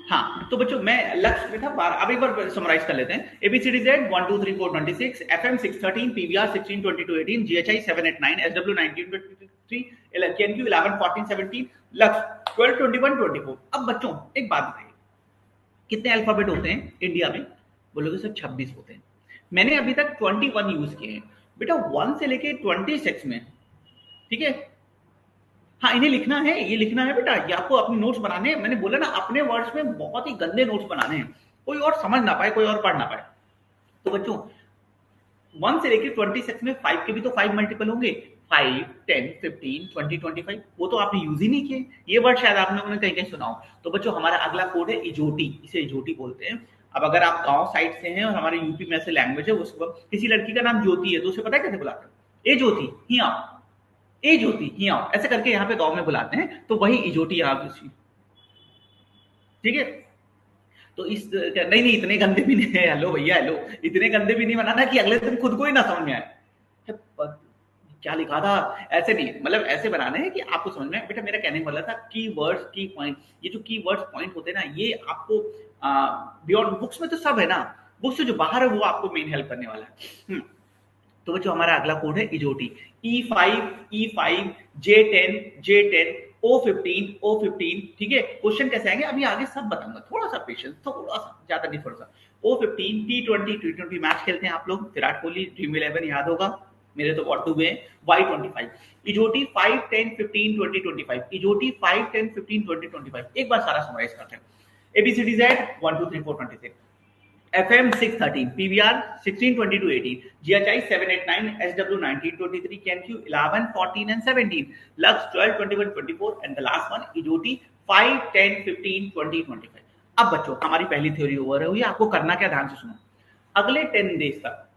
हाँ तो बच्चों मैं लक्ष्य में था अब एक बार समराइज कर लेते हैं। ABCD Z 1 2 3 4 26, FM 613, PVR 16 22 18, GHI 7 8 9, SW 19 23, KNQ 11 14 17, लक्ष्य 12 21 24। अब बच्चों एक बात बताइए, कितने अल्फाबेट होते हैं इंडिया में? बोलोगे सर 26 होते हैं। मैंने अभी तक 21 यूज किए हैं बेटा, 1 से लेके 26 में, ठीक है। हाँ इन्हें लिखना है, ये लिखना है बेटा, ये आपको अपने नोट्स बनाने हैं। मैंने बोला ना अपने वर्ड्स में बहुत ही गंदे नोट्स बनाने हैं, कोई और समझ ना पाए, कोई और पढ़ ना पाए। तो बच्चों 1 से लेके 26 में 5 के भी तो 5 मल्टीपल होंगे, 5 10 15 20 25, वो तो आपने यूज ही नहीं किए। ये वर्ड शायद आपने उन्हें कहीं कहीं सुना हो। तो बच्चों हमारा अगला कोड है इजोटी, इसे इजोटी बोलते हैं। अब अगर आप गांव साइड से हैं और हमारे यूपी में ऐसे लैंग्वेज है, उसको किसी लड़की का नाम ज्योति है तो उसे पता है कैसे बुलाते हैं? ए ज्योति ही आओ, ए ज्योति ही आओ, ऐसे करके यहाँ पे गांव में बुलाते हैं, तो वही इजोटी यहाँ की, ठीक है। तो इस नहीं नहीं इतने गंदे भी नहीं है, हेलो भैया हेलो, इतने गंदे भी नहीं बनाना कि अगले दिन खुद को ही ना समझ में आए क्या लिखा था, ऐसे नहीं, मतलब ऐसे बनाने हैं कि आपको समझ में। बेटा मेरा कहने वाला था की वर्ड्स की पॉइंट, ये जो की वर्ड्स पॉइंट होते हैं ना, ये आपको बियॉन्ड बुक्स में तो सब है ना, बुक्स से जो बाहर है वो आपको मेन हेल्प करने वाला है। तो जो हमारा अगला कोड है इजोटी, E5 E5 J10 J10 O15 O15, ठीक है। क्वेश्चन कैसे आएंगे अभी आगे सब बताऊंगा, थोड़ा सा पेशेंस, थोड़ा सा, ज्यादा नहीं थोड़ा सा। O15 T20 मैच खेलते हैं आप लोग, विराट कोहली ड्रीम 11 याद होगा, मेरे तो व्हाट टू हुए। Y25 इजोटी 5 10 15 20 25, इजोटी 5 10 15 20 25। एक बार सारा समराइज करते हैं। ABCD Z 1 2 3 4 26, FM 613, PVR 16 22 18, GHI 7 8 9, SW 19 23, KNQ 11 14 and 17, Lux 12 21 24, and the last one इजोटी 5 10 15 20 25। अब बच्चों हमारी पहली थ्योरी ओवर हुई। आपको करना क्या, ध्यान से सुनो। अगले 10 डेज तक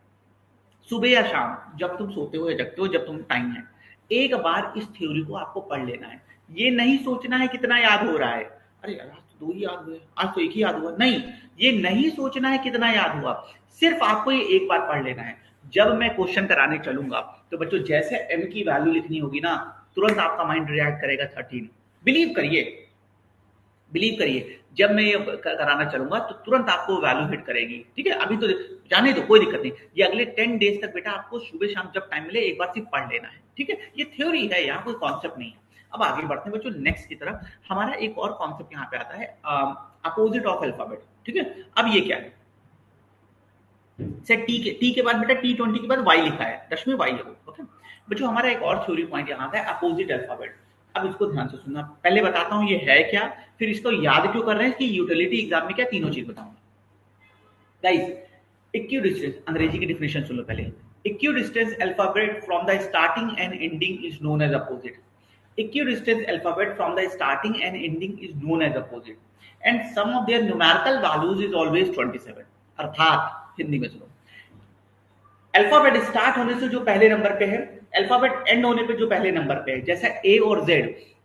सुबह या शाम जब तुम सोते हो या जगते हो, जब तुम टाइम है, एक बार इस थ्योरी को आपको पढ़ लेना है। ये नहीं सोचना है कितना याद हो रहा है, अरे आज तो 2 ही याद हुए, आज तो 1 ही याद हुआ, नहीं, ये नहीं सोचना है कितना याद हुआ, सिर्फ आपको ये एक बार पढ़ लेना है। जब मैं क्वेश्चन कराने चलूंगा तो बच्चों जैसे m की वैल्यू लिखनी होगी ना, तुरंत आपका माइंड रिएक्ट करेगा 13। बिलीव करिए, जब मैं ये कराना चलूंगा तो तुरंत आपको वैल्यू हिट करेगी, ठीक है। अभी तो जाने दो, कोई दिक्कत नहीं, ये अगले 10 डेज तक बेटा आपको सुबह शाम जब टाइम मिले एक बार सिर्फ पढ़ लेना है, ठीक है। ये थ्योरी है, यहाँ कोई कॉन्सेप्ट नहीं है। अब आगे बढ़ते हैं बच्चों नेक्स्ट की तरफ। हमारा एक और कॉन्सेप्ट यहाँ पे आता है, अपोजिट ऑफ अल्फाबेट, ठीक है। अब ये क्या है, से टी के बाद बेटा T20 के बाद वाई लिखा है, दशमी वाई है वो, ओके बच्चों। हमारा एक और थ्योरी पॉइंट यहाँ आता है अपोजिट अल्फाबेट। अब इसको ध्यान से सुनना, पहले बताता हूँ ये है क्या, फिर इसको याद क्यों कर रहे हैं, इसकी यूटिलिटी एग्जाम में क्या, तीनों चीज बताऊंगा। गाइस इक्विडिस्टेंस, अंग्रेजी की डिफिनेशन सुन लो पहले। Equidistance alphabet from the starting and ending is known as opposite. Equidistant alphabet from the starting and ending is known as opposite, and sum of their numerical values is always 27। अर्थात हिंदी में सुनो, अल्फाबेट स्टार्ट होने से जो पहले नंबर पे है, अल्फाबेट एंड होने पे जो पहले नंबर पे है, जैसे A और Z,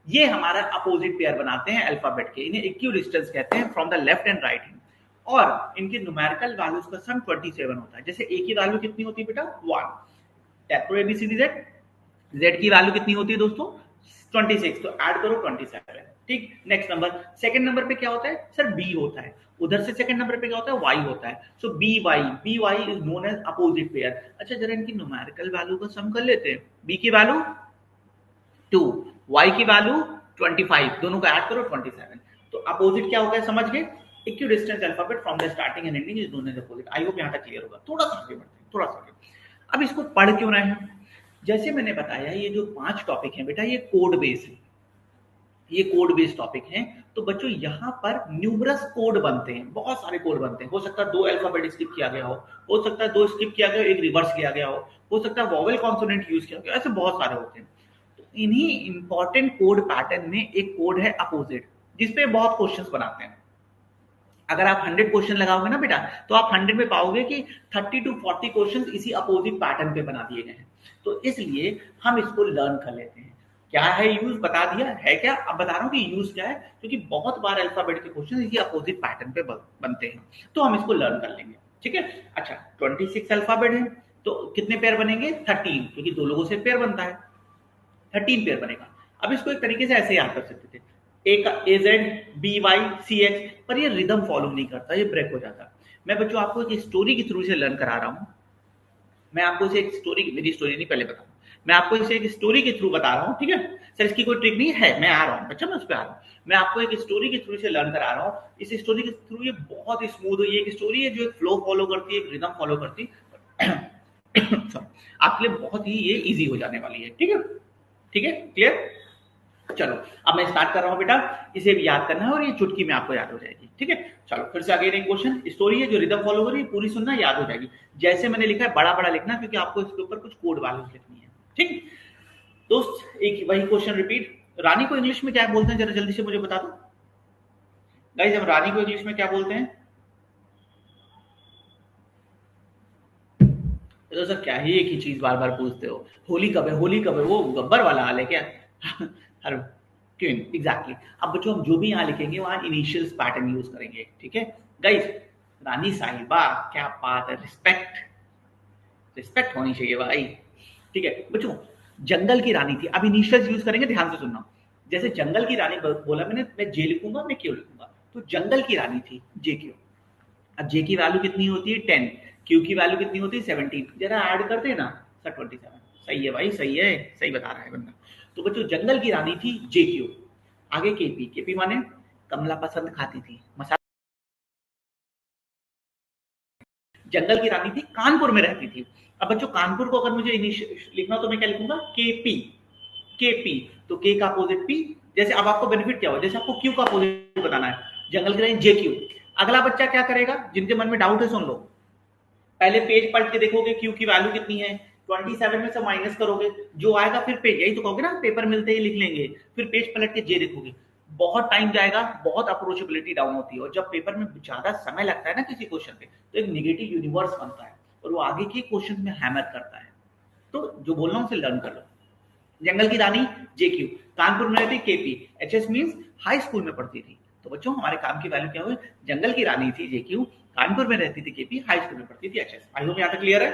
ये हमारा अपोजिट पेयर बनाते हैं अल्फाबेट के, इन्हें इक्विडिस्टेंस कहते हैं from the left and right hand, और इनके न्यूमेरिकल वैल्यूज का सम 27 होता है। जैसे A की वैल्यू कितनी होती है बेटा 1, टैप करो ABCD Z की वैल्यू कितनी होती है दोस्तों 26, तो ऐड करो 27, ठीक। नेक्स्ट नंबर, सेकंड नंबर पे क्या होता है सर बी होता है, उधर से सेकंड नंबर पे क्या होता है वाई होता है, so B Y is known as opposite pair. अच्छा जरा इनकी न्यूमेरिकल वैल्यू का सम कर लेते हैं, बी की वैल्यू 2, वाई की वैल्यू 25, दोनों का ऐड करो 27, तो अपोजिट क्या होता है समझ गए। Equidistance alphabet from the starting and ending is known as opposite. I hope यहां तक क्लियर होगा। थोड़ा सा आगे बढ़ते हैं, थोड़ा सा आगे। अब इसको पढ़ क्यों रहे हैं, जैसे मैंने बताया ये जो 5 टॉपिक हैं बेटा ये कोड बेस है, ये कोड बेस्ड टॉपिक हैं। तो बच्चों यहाँ पर न्यूमरस कोड बनते हैं, बहुत सारे कोड बनते हैं। हो सकता है 2 अल्फाबेट स्किप किया गया हो सकता है 2 स्किप किया गया हो, 1 रिवर्स किया गया हो सकता है वॉवेल कॉन्सोनेंट यूज किया गया, ऐसे बहुत सारे होते हैं। तो इन्हीं इंपॉर्टेंट कोड पैटर्न में एक कोड है अपोजिट, जिसपे बहुत क्वेश्चंस बनाते हैं। अगर आप 100 क्वेश्चन लगाओगे ना बेटा, तो आप 100 में पाओगे कि 30 to 40 क्वेश्चंस इसी अपोजिट पैटर्न पे बना दिए गए हैं। तो इसलिए हम इसको लर्न कर लेते हैं। क्या है यूज बता दिया है क्या, अब बता रहा हूँ कि यूज क्या है, क्योंकि बहुत बार अल्फाबेट के क्वेश्चन इसी अपोजिट पैटर्न पे बनते हैं। तो हम इसको लर्न कर लेंगे, ठीक है। अच्छा, 26 अल्फाबेट है, तो कितने पेयर बनेंगे? 13, क्योंकि 2 लोगों से पेयर बनता है, 13 पेयर बनेगा। अब इसको एक तरीके से ऐसे याद कर सकते थे, ए का AZ BY CH, पर ये रिदम फॉलो नहीं करता, ये ब्रेक हो जाता। मैं बच्चों आपको एक स्टोरी के थ्रू से लर्न करा रहा हूँ। मैं आपको इसे एक स्टोरी, मेरी स्टोरी नहीं पहले बताऊँ, मैं आपको इसे एक स्टोरी के थ्रू बता रहा हूँ, ठीक है सर। इसकी कोई ट्रिक नहीं है, मैं आ रहा हूँ बच्चा, मैं उस पर आ रहा हूँ। मैं आपको एक स्टोरी के थ्रू से लर्न करा रहा हूँ। इस स्टोरी के थ्रू ये बहुत ही स्मूथ, ये एक स्टोरी है जो एक फ्लो फॉलो करती है, एक रिदम फॉलो करती है। आपके लिए बहुत ही ये इजी हो जाने वाली है, ठीक है, ठीक है, क्लियर। चलो अब मैं स्टार्ट कर रहा हूं बेटा, इसे भी याद करना है और ये चुटकी में आपको याद हो जाएगी, ठीक है। चलो फिर से अगेन एक क्वेश्चन, स्टोरी है जो रिदम फॉलो कर रही है, पूरी सुनना, याद हो जाएगी। जैसे मैंने लिखा है बड़ा बड़ा लिखना, क्योंकि आपको इसके ऊपर कुछ कोड वैल्यूज लिखनी है, ठीक दोस्त। एक वही क्वेश्चन रिपीट, रानी को इंग्लिश में क्या बोलते हैं, जरा जल्दी से मुझे बता दो गाइस, हम रानी को इंग्लिश में क्या बोलते हैं? तो सर क्या ही एक ही चीज बार बार पूछते हो, होली कब है, होली कब है, वो गब्बर वाला हाल है क्या? हर क्यों एग्जैक्टली। अब बच्चों हम जो भी यहाँ लिखेंगे वहां इनिशियल्स पैटर्न यूज करेंगे, ठीक है गाइस। रानी साहिबा, क्या बात है, रिस्पेक्ट, रिस्पेक्ट होनी चाहिए भाई, ठीक है बच्चों। जंगल की रानी थी, अब इनिशियल्स यूज करेंगे, ध्यान से सुनना। जैसे जंगल की रानी बोला मैंने, मैं जे लिखूंगा, मैं क्यों लिखूंगा, तो जंगल की रानी थी जे क्यों। अब जे की वैल्यू कितनी होती है 10, क्यू की वैल्यू कितनी होती है 17, जरा ऐड करते हैं ना सर 27। सही है भाई, सही है, सही बता रहा है बंदा। तो बच्चों जंगल की रानी थी जे क्यू, आगे केपी, केपी माने कमला पसंद खाती थी मसाला। जंगल की रानी थी, कानपुर में रहती थी। अब बच्चों कानपुर को अगर मुझे लिखना हो तो मैं क्या लिखूंगा, केपी, केपी, तो के का अपोजिट पी। जैसे अब आपको बेनिफिट क्या हो, जैसे आपको क्यू का अपोजिट बताना है, जंगल की रानी जे क्यू। अगला बच्चा क्या करेगा, जिनके मन में डाउट है सुन लो, पहले पेज पलट के देखोगे क्यू की वैल्यू कितनी है, 27 में से माइनस करोगे, जो आएगा फिर पेज, यही तो कहोगे ना पेपर मिलते ही लिख लेंगे, फिर पेज पलट के जे देखोगे। बहुत टाइम जाएगा, बहुत अप्रोचेबिलिटी डाउन होती है, और जब पेपर में ज्यादा समय लगता है ना किसी क्वेश्चन पे, तो एक नेगेटिव यूनिवर्स बनता है और वो आगे के क्वेश्चन में हैमर करता है। तो जो बोल रहा हूँ उसे लर्न कर लो। जंगल की रानी जे क्यू, कानपुर में रहती KP, HS means high school में पढ़ती थी। तो बच्चों हमारे काम की वैल्यू क्या हुई, जंगल की रानी थी जे क्यू, कानपुर में रहती थी केपी, हाई स्कूल में पढ़ती थी एचएस। आई होप यहाँ तक क्लियर है,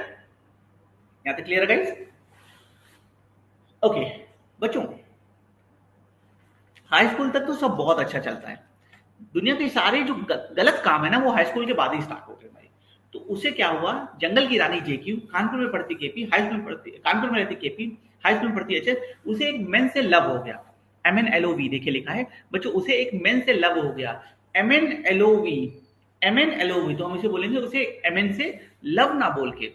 यहाँ तक क्लियर है गाइस? ओके बच्चों, हाई स्कूल तक तो सब बहुत अच्छा चलता है। दुनिया के सारे जो गलत काम है ना वो हाई स्कूल के बाद ही स्टार्ट होते हैं भाई। तो उसे क्या हुआ, जंगल की रानी जेक्यू, कानपुर में पढ़ती केपी, हाई स्कूल में पढ़ती, कानपुर में रहती केपी, हाई स्कूल में पढ़ती एचएस, उसे एक मेन से लव हो गया। MNLOV देखिए लिखा है बच्चों, उसे एक मेन से लव हो गया। MNLOV, MNLOV, तो हम इसे बोलेंगे उसे MN से लव ना बोल के।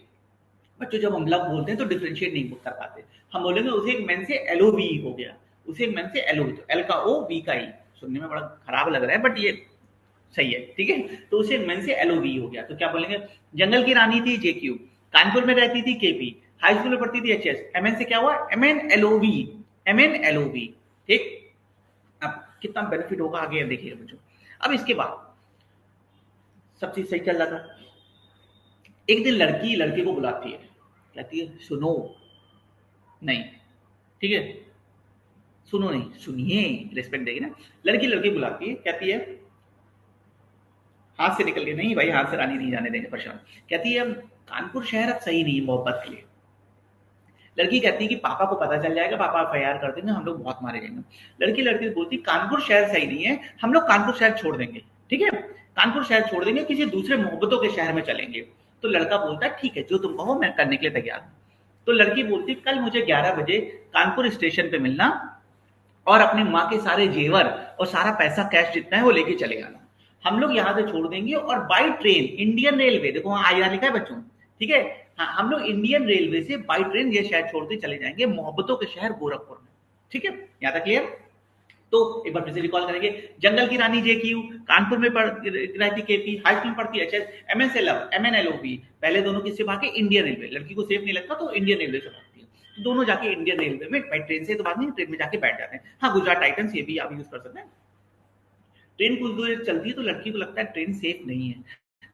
बच्चों जब हम लव बोलते हैं तो डिफरेंशिएट नहीं कर पाते, हम बोलेंगे उसे एक मेन से LOV हो गया, उसे एक मेन से LOV, तो L का O V का E, सुनने में बड़ा खराब लग रहा है बट ये सही है, ठीक है। तो उसे मेन से LOV हो गया, तो क्या बोलेंगे, जंगल की रानी थी JQ, कानपुर में रहती थी KP, हाई स्कूल में पढ़ती थी HS, MN से क्या हुआ MNLOV, MNLOV, ठीक। अब कितना बेनिफिट होगा आगे देखिए बच्चों। अब इसके बाद सब चीज सही चल रहा था, एक दिन लड़की लड़के को बुलाती है, कहती है सुनो, नहीं ठीक है, सुनो नहीं सुनिए, रिस्पेक्ट देगी ना। लड़की लड़की बुलाती है, कहती है, हाथ से निकल के, नहीं भाई हाथ से रानी नहीं जाने देंगे परेशान, कहती है कानपुर शहर अब सही नहीं है मोहब्बत के लिए। लड़की कहती है कि पापा को पता चल जाएगा, पापा FIR कर देंगे, हम लोग बहुत मारे जाएंगे। लड़की लड़की बोलती कानपुर शहर सही नहीं है, हम लोग कानपुर शहर छोड़ देंगे, ठीक है, कानपुर शहर छोड़ देंगे, किसी दूसरे मोहब्बतों के शहर में चलेंगे। तो लड़का बोलता है ठीक है जो तुम कहो मैं करने के लिए तैयार हूं। तो लड़की बोलती कल मुझे 11 बजे कानपुर स्टेशन पे मिलना और अपनी माँ के सारे जेवर और सारा पैसा कैश जितना है वो लेके चले आना, हम लोग यहाँ से छोड़ देंगे और बाई ट्रेन इंडियन रेलवे, देखो वहां IR लिखा है बच्चों, ठीक है, हाँ हम लोग इंडियन रेलवे से बाई ट्रेन ये शहर छोड़ते चले जाएंगे, मोहब्बतों के शहर गोरखपुर में, ठीक है, यहाँ तक क्लियर। तो एक बार फिर से रिकॉल करेंगे, जंगल की रानी जेक्यू, कानपुर में रहती केपी, हाई स्कूल में पढ़ती एचएस, एमएनएलएफ, एमएनएलओबी, पहले दोनों किससे भागे, इंडियन रेलवे, लड़की को सेफ नहीं लगता तो इंडियन रेलवे से भागती है, तो दोनों जाके इंडियन रेलवे में, भाई ट्रेन से तो बात नहीं, ट्रेन में जाके बैठ जाते हैं। हाँ, गुजरात टाइटन्स ये भी आप यूज कर सकते हैं। ट्रेन कुछ दूर चलती है तो लड़की को लगता है ट्रेन सेफ नहीं है,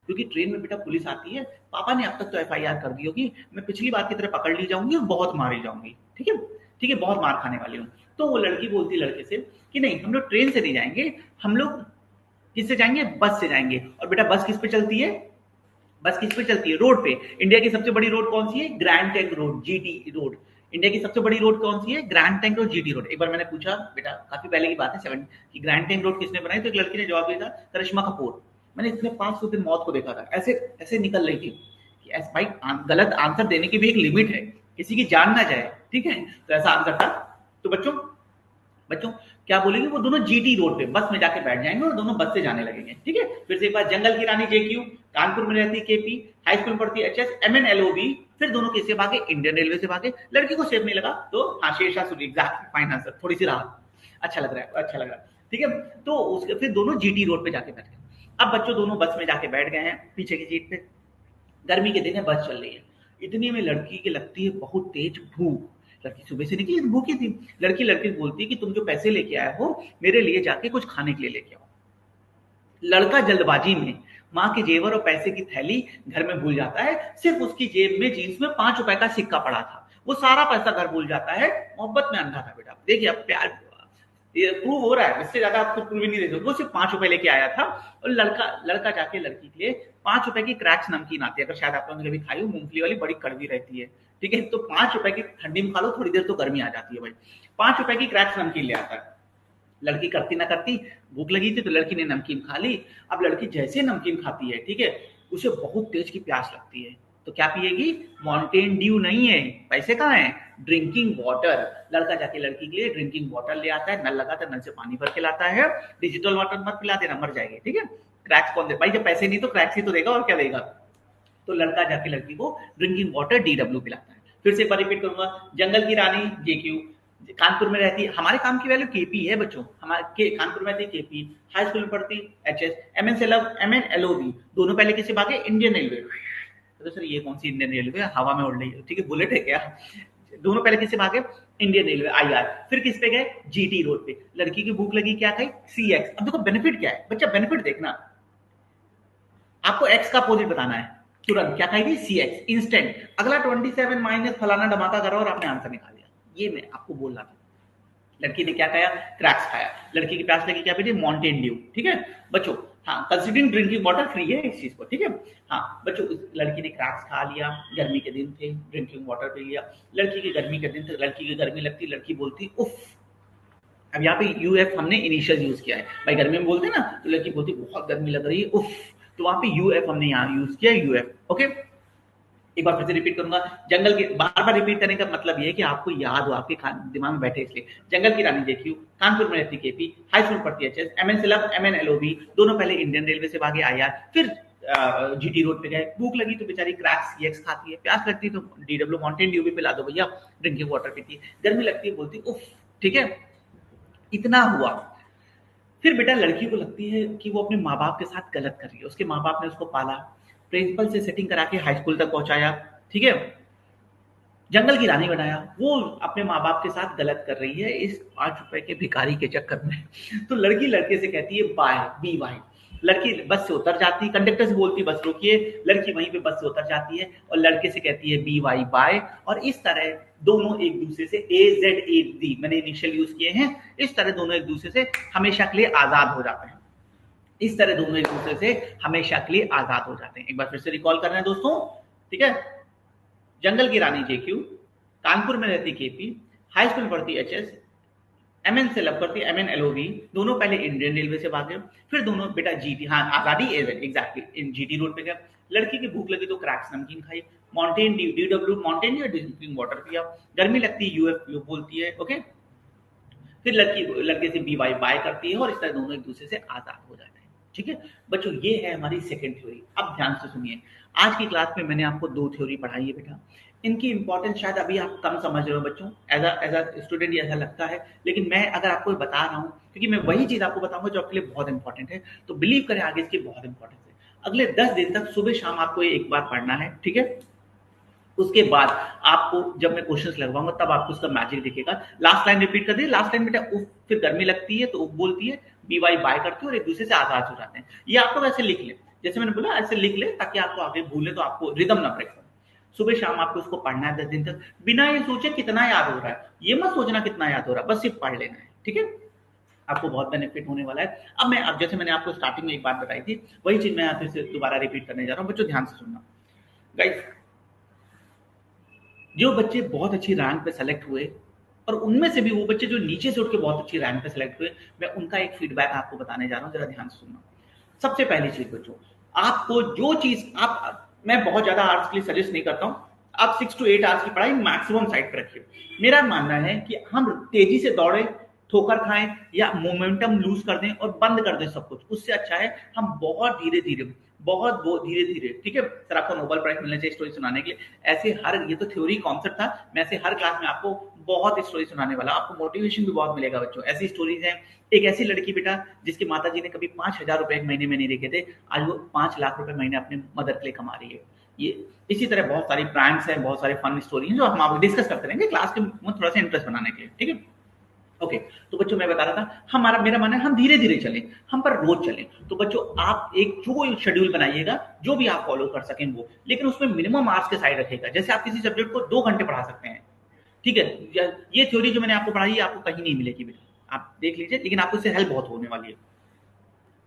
क्योंकि ट्रेन में बेटा पुलिस आती है, पापा ने अब तक तो एफआईआर कर दी होगी, मैं पिछली बार की तरह पकड़ ली जाऊंगी और बहुत मारी जाऊंगी, ठीक है, ठीक है, बहुत मार खाने वाली हूँ। तो वो लड़की बोलती है लड़के से कि नहीं, हम लोग ट्रेन से नहीं जाएंगे, हम लोग किससे जाएंगे, बस से जाएंगे। और बेटा बस किस पे चलती है, बस किस पे चलती है, रोड पे। इंडिया की सबसे बड़ी रोड कौन सी है, grand tank road, GT road. India की सबसे बड़ी रोड कौन सी है, grand tank road, GT road. एक बार मैंने पूछा बेटा, काफी पहले की बात है 7 कि ग्रैंड टैंक रोड किसने बनाई, तो एक लड़की ने जवाब दिया था करिश्मा कपूर। मैंने इतने 500 दिन मौत को देखा था, ऐसे ऐसे निकल रही थी कि ऐसे भाई गलत आंसर देने की भी एक लिमिट है, किसी की जान ना जाए, ठीक है, तो ऐसा आंसर था। तो बच्चों क्या बोलेंगे, वो दोनों जीटी रोड पे बस में जाके बैठ जाएंगे और दोनों बस से जाने लगेंगे, ठीक है। फिर से एक बार, जंगल की रानी जेक्यू, कानपुर में रहती केपी, हाई स्कूल में पढ़ती एचएस, एमएनएलओबी, फिर दोनों किससे भागे, इंडियन रेलवे से भागे। लड़की को सेफ नहीं लगा तो हाँ, Shershah Suri, exact fine answer, थोड़ी सी राहत, अच्छा लग रहा है, ठीक है। तो उसके फिर दोनों जीटी रोड पे जाके बैठ गए। अब बच्चों दोनों बस में जाके बैठ गए हैं पीछे की सीट पे, गर्मी के दिन है, बस चल रही है, इतनी में लड़की की लगती है बहुत तेज भूख, लड़की सुबह से निकली भूखी थी, लड़की बोलती है कि तुम जो पैसे लेके आए हो मेरे लिए जाके कुछ खाने के लिए लेके आओ। लड़का जल्दबाजी में माँ के जेवर और पैसे की थैली घर में भूल जाता है, सिर्फ उसकी जेब में जीन्स में 5 रुपए का सिक्का पड़ा था, वो सारा पैसा घर भूल जाता है। मोहब्बत में अंधा था बेटा, देखिए अब प्यार ये प्रूव हो रहा है, इससे ज्यादा आपको प्रूव ही नहीं दे सकते। वो सिर्फ 5 रुपए लेके आया था और लड़का जाके लड़की के लिए 5 रुपए की क्रैक्स नमकीन आती है, अगर शायद आप लोगों ने कभी खाई हो, मूंगफली वाली, बड़ी कड़वी रहती है, ठीक है। तो 5 रुपए की ठंडी में खा लो, थोड़ी देर तो गर्मी आ जाती है भाई। 5 रुपए की क्रैक्स नमकीन ले आता है, लड़की करती ना करती भूख लगी थी तो लड़की ने नमकीन खा ली। अब लड़की जैसे नमकीन खाती है, ठीक है, उसे बहुत तेज की प्यास लगती है, तो क्या पिएगी, माउंटेन ड्यू नहीं है, पैसे कहाँ है, ड्रिंकिंग वाटर। लड़का जाके लड़की के लिए ड्रिंकिंग वाटर ले आता है, नल लगाता है, नल से पानी भर के लाता है, डिजिटल वाटर मत पिला देना, मर जाएगी, ठीक है। क्रैक्स कौन दे भाई, जब पैसे नहीं तो क्रैक्स ही तो देगा, और क्या देगा। तो लड़का जाके लड़की को ड्रिंकिंग वाटर डीडब्ल्यू पिलाता है। फिर से एक बार रिपीट करूंगा, जंगल की रानी जेक्यू, कानपुर में रहती है, हमारे काम की वैल्यू केपी है बच्चों, हमारे कानपुर में रहती है केपी, हाई स्कूल में पढ़ती एचएस, एमएनएलओबी, दोनों पहले किससे भागे, इंडियन रेलवे। तो सर ये कौन सी इंडियन रेलवे, हवा में उड़ रही है, ठीक है, बुलेट है क्या। दोनों पहले किससे भागे, इंडियन रेलवे, आईआर। फिर किस पे गए, जीटी रोड पे। लड़की की भूख लगी, क्या खाई, सीएक्स। अब देखो बेनिफिट क्या है बच्चा, बेनिफिट देखना, आपको एक्स का अपोजिट बताना है, तुरंत क्या खाई थी, सीएक्स, इंस्टेंट। अगला 27 माइनस फलाना धमाका करा और आपने आंसर निकाल लिया, ये मैं आपको बोल रहा था। लड़की ने क्या खाया, क्रैक्स खाया। लड़की की प्यास लगी, क्या पीती, माउंटेन ड्यू, ठीक है बच्चों। हाँ, कंसीडरिंग ड्रिंकिंग वाटर फ्री है इस चीज को, ठीक है। हाँ बच्चों, लड़की ने क्रैक्स खा लिया, गर्मी के दिन थे, ड्रिंकिंग वाटर पी लिया। लड़की की गर्मी के दिन थे, लड़की की गर्मी लगती, लड़की बोलती उफ। अब यहाँ पे यूएफ हमने इनिशियल यूज किया है, भाई गर्मी में बोलते हैं ना, तो लड़की बोलती बहुत गर्मी लग रही है, उफ, तो वहां पे यूएफ हमने यहाँ यूज किया, यूएफ, ओके। एक बार फिर से रिपीट करूंगा, जंगल के, बार बार रिपीट करने का मतलब ये है कि आपको याद हो, आपके दिमाग में बैठे, इसलिए। जंगल की रानी जेक्यू, कानपुर में रहती केपी, हाई स्कूल पढ़ती एचएस, एमएनएलएफ, एमएनएलओबी, दोनों पहले इंडियन रेलवे से भागे आईआर, फिर जीटी रोड पे गए। भूख लगी तो बेचारी क्रैक्स सीएक्स खाती है, प्यास लगती तो डीडब्ल्यू माउंटेन ड्यू भी पिला दो भैया, ड्रिंकिंग वाटर पीती है, गर्मी लगती है बोलती उफ, ठीक है। इतना हुआ, फिर बेटा लड़की को लगती है कि वो अपने माँ बाप के साथ गलत कर रही है, उसके माँ बाप ने उसको पाला, प्रिंसिपल से सेटिंग करा के हाई स्कूल तक पहुंचाया, ठीक है, जंगल की रानी बनाया, वो अपने माँ बाप के साथ गलत कर रही है इस 5 रुपए के भिखारी के चक्कर में। तो लड़की लड़के से कहती है बाय, बी वाई। लड़की बस से उतर जाती है, कंडक्टर से बोलती है बस रोकिए, लड़की वहीं पे बस से उतर जाती है और लड़के से कहती है बी वाई बाय। और इस तरह दोनों एक दूसरे से AZAD मैंने इनिशियल यूज किए हैं, इस तरह दोनों एक दूसरे से हमेशा के लिए आजाद हो जाते हैं, इस तरह दोनों एक दूसरे से हमेशा के लिए आजाद हो जाते हैं। एक बार फिर से रिकॉल करना है दोस्तों, ठीक है। जंगल की रानी जेक्यू, कानपुर में रहती केपी, हाई स्कूल में पढ़ती एचएस, एमएन से लव करती एमएनएलओबी, दोनों पहले इंडियन रेलवे से भागे, फिर दोनों बेटा जीटी, हाँ आजादी एग्जैक्टली, इन जीटी रोड पे गया। लड़की की भूख लगी तो क्रैक्स नमकीन खाई, Mountain Dew, DW Mountain Dew, drinking water पिया, गर्मी लगती यूएफ बोलती है, ओके। फिर लड़के से बी वाई बाय करती है और इस तरह दोनों एक दूसरे से आजाद हो जाते हैं। ठीक है बच्चों, ये है हमारी सेकंड थ्योरी। अब ध्यान से सुनिए, आज की क्लास में मैंने आपको 2 थ्योरी पढ़ाई है बेटा। इनकी इंपॉर्टेंस शायद अभी आप कम समझ रहे हो बच्चों, एज अ स्टूडेंट ये ऐसा लगता है, लेकिन मैं अगर आपको बता रहा हूँ क्योंकि मैं वही चीज आपको बताऊंगा जो आपके लिए बहुत इंपॉर्टेंट है, तो बिलीव करें आगे इसकी बहुत इंपॉर्टेंस है। अगले 10 दिन तक सुबह शाम आपको ये एक बार पढ़ना है, ठीक है। उसके बाद आपको जब मैं क्वेश्चंस लगवाऊंगा तब आपको उसका मैजिक दिखेगा। लास्ट लाइन रिपीट कर दिए, लास्ट लाइन बेटा उफ, फिर गर्मी लगती है तो उफ बोलती है, बी वाई बाय करते हो और एक दूसरे से आजाद हो जाते हैं। ये आप लोग ऐसे लिख ले, जैसे मैंने बोला ऐसे लिख ले ताकि आपको आगे भूले तो आपको रिदम ना ब्रेक हो। सुबह शाम आपको उसको पढ़ना है 10 दिन तक, बिना ये सोचे कितना याद हो रहा है, ये मत सोचना कितना याद हो रहा है, बस सिर्फ पढ़ लेना है, ठीक है। आपको बहुत बेनिफिट होने वाला है। अब जैसे मैंने आपको स्टार्टिंग में एक बात बताई थी, वही चीज मैं फिर से दोबारा रिपीट करने जा रहा हूँ। बच्चों ध्यान से सुनना गाइस, जो बच्चे बहुत अच्छी रैंक पे सेलेक्ट हुए और उनमें से भी वो बच्चे जो नीचे से उठ के बहुत अच्छी रैंक पे सेलेक्ट हुए, मैं उनका एक फीडबैक आपको बताने जा रहा हूँ, जरा ध्यान से सुनना। सबसे पहली चीज बच्चों, आपको जो चीज मैं बहुत ज्यादा आर्ट्स के लिए सजेस्ट नहीं करता हूँ, आप 6 to 8 आवर्स की पढ़ाई मैक्सिमम साइड पर रखिए। मेरा मानना है कि हम तेजी से दौड़े, ठोकर खाएं या मोमेंटम लूज कर दें और बंद कर दें सब कुछ, उससे अच्छा है हम बहुत धीरे धीरे, ठीक है। सर आपको नोबेल प्राइज मिलना चाहिए स्टोरी सुनाने के लिए, ऐसे ये तो थ्योरी कॉन्सेप्ट था, मैं ऐसे हर क्लास में आपको बहुत स्टोरी सुनाने वाला, आपको मोटिवेशन भी बहुत मिलेगा बच्चों। ऐसी स्टोरीज हैं, एक ऐसी लड़की बेटा जिसके माता जी ने कभी 5,000 रुपए एक महीने में नहीं देखे थे, आज वो 5 लाख रुपए महीने अपने मदर के लिए कमा रही है। ये इसी तरह बहुत सारी प्रैंक्स हैं, बहुत सारे फन स्टोरी हैं जो हम आपको डिस्कस करते रहेंगे क्लास के थोड़ा सा इंटरेस्ट बनाने के लिए, ठीक है। ओके तो बच्चों मैं बता रहा था, मेरा मानना है हम धीरे धीरे चलें, हम पर रोज चलें। तो बच्चों आप एक जो शेड्यूल बनाइएगा, जो भी आप फॉलो कर सकें वो, लेकिन उसमें मिनिमम मार्क्स के साइड रखेगा। जैसे आप किसी सब्जेक्ट को 2 घंटे पढ़ा सकते हैं, ठीक है। ये थ्योरी जो मैंने आपको पढ़ाई है आपको कहीं नहीं मिलेगी बेटा, आप देख लीजिए, लेकिन आपको इससे हेल्प बहुत होने वाली है।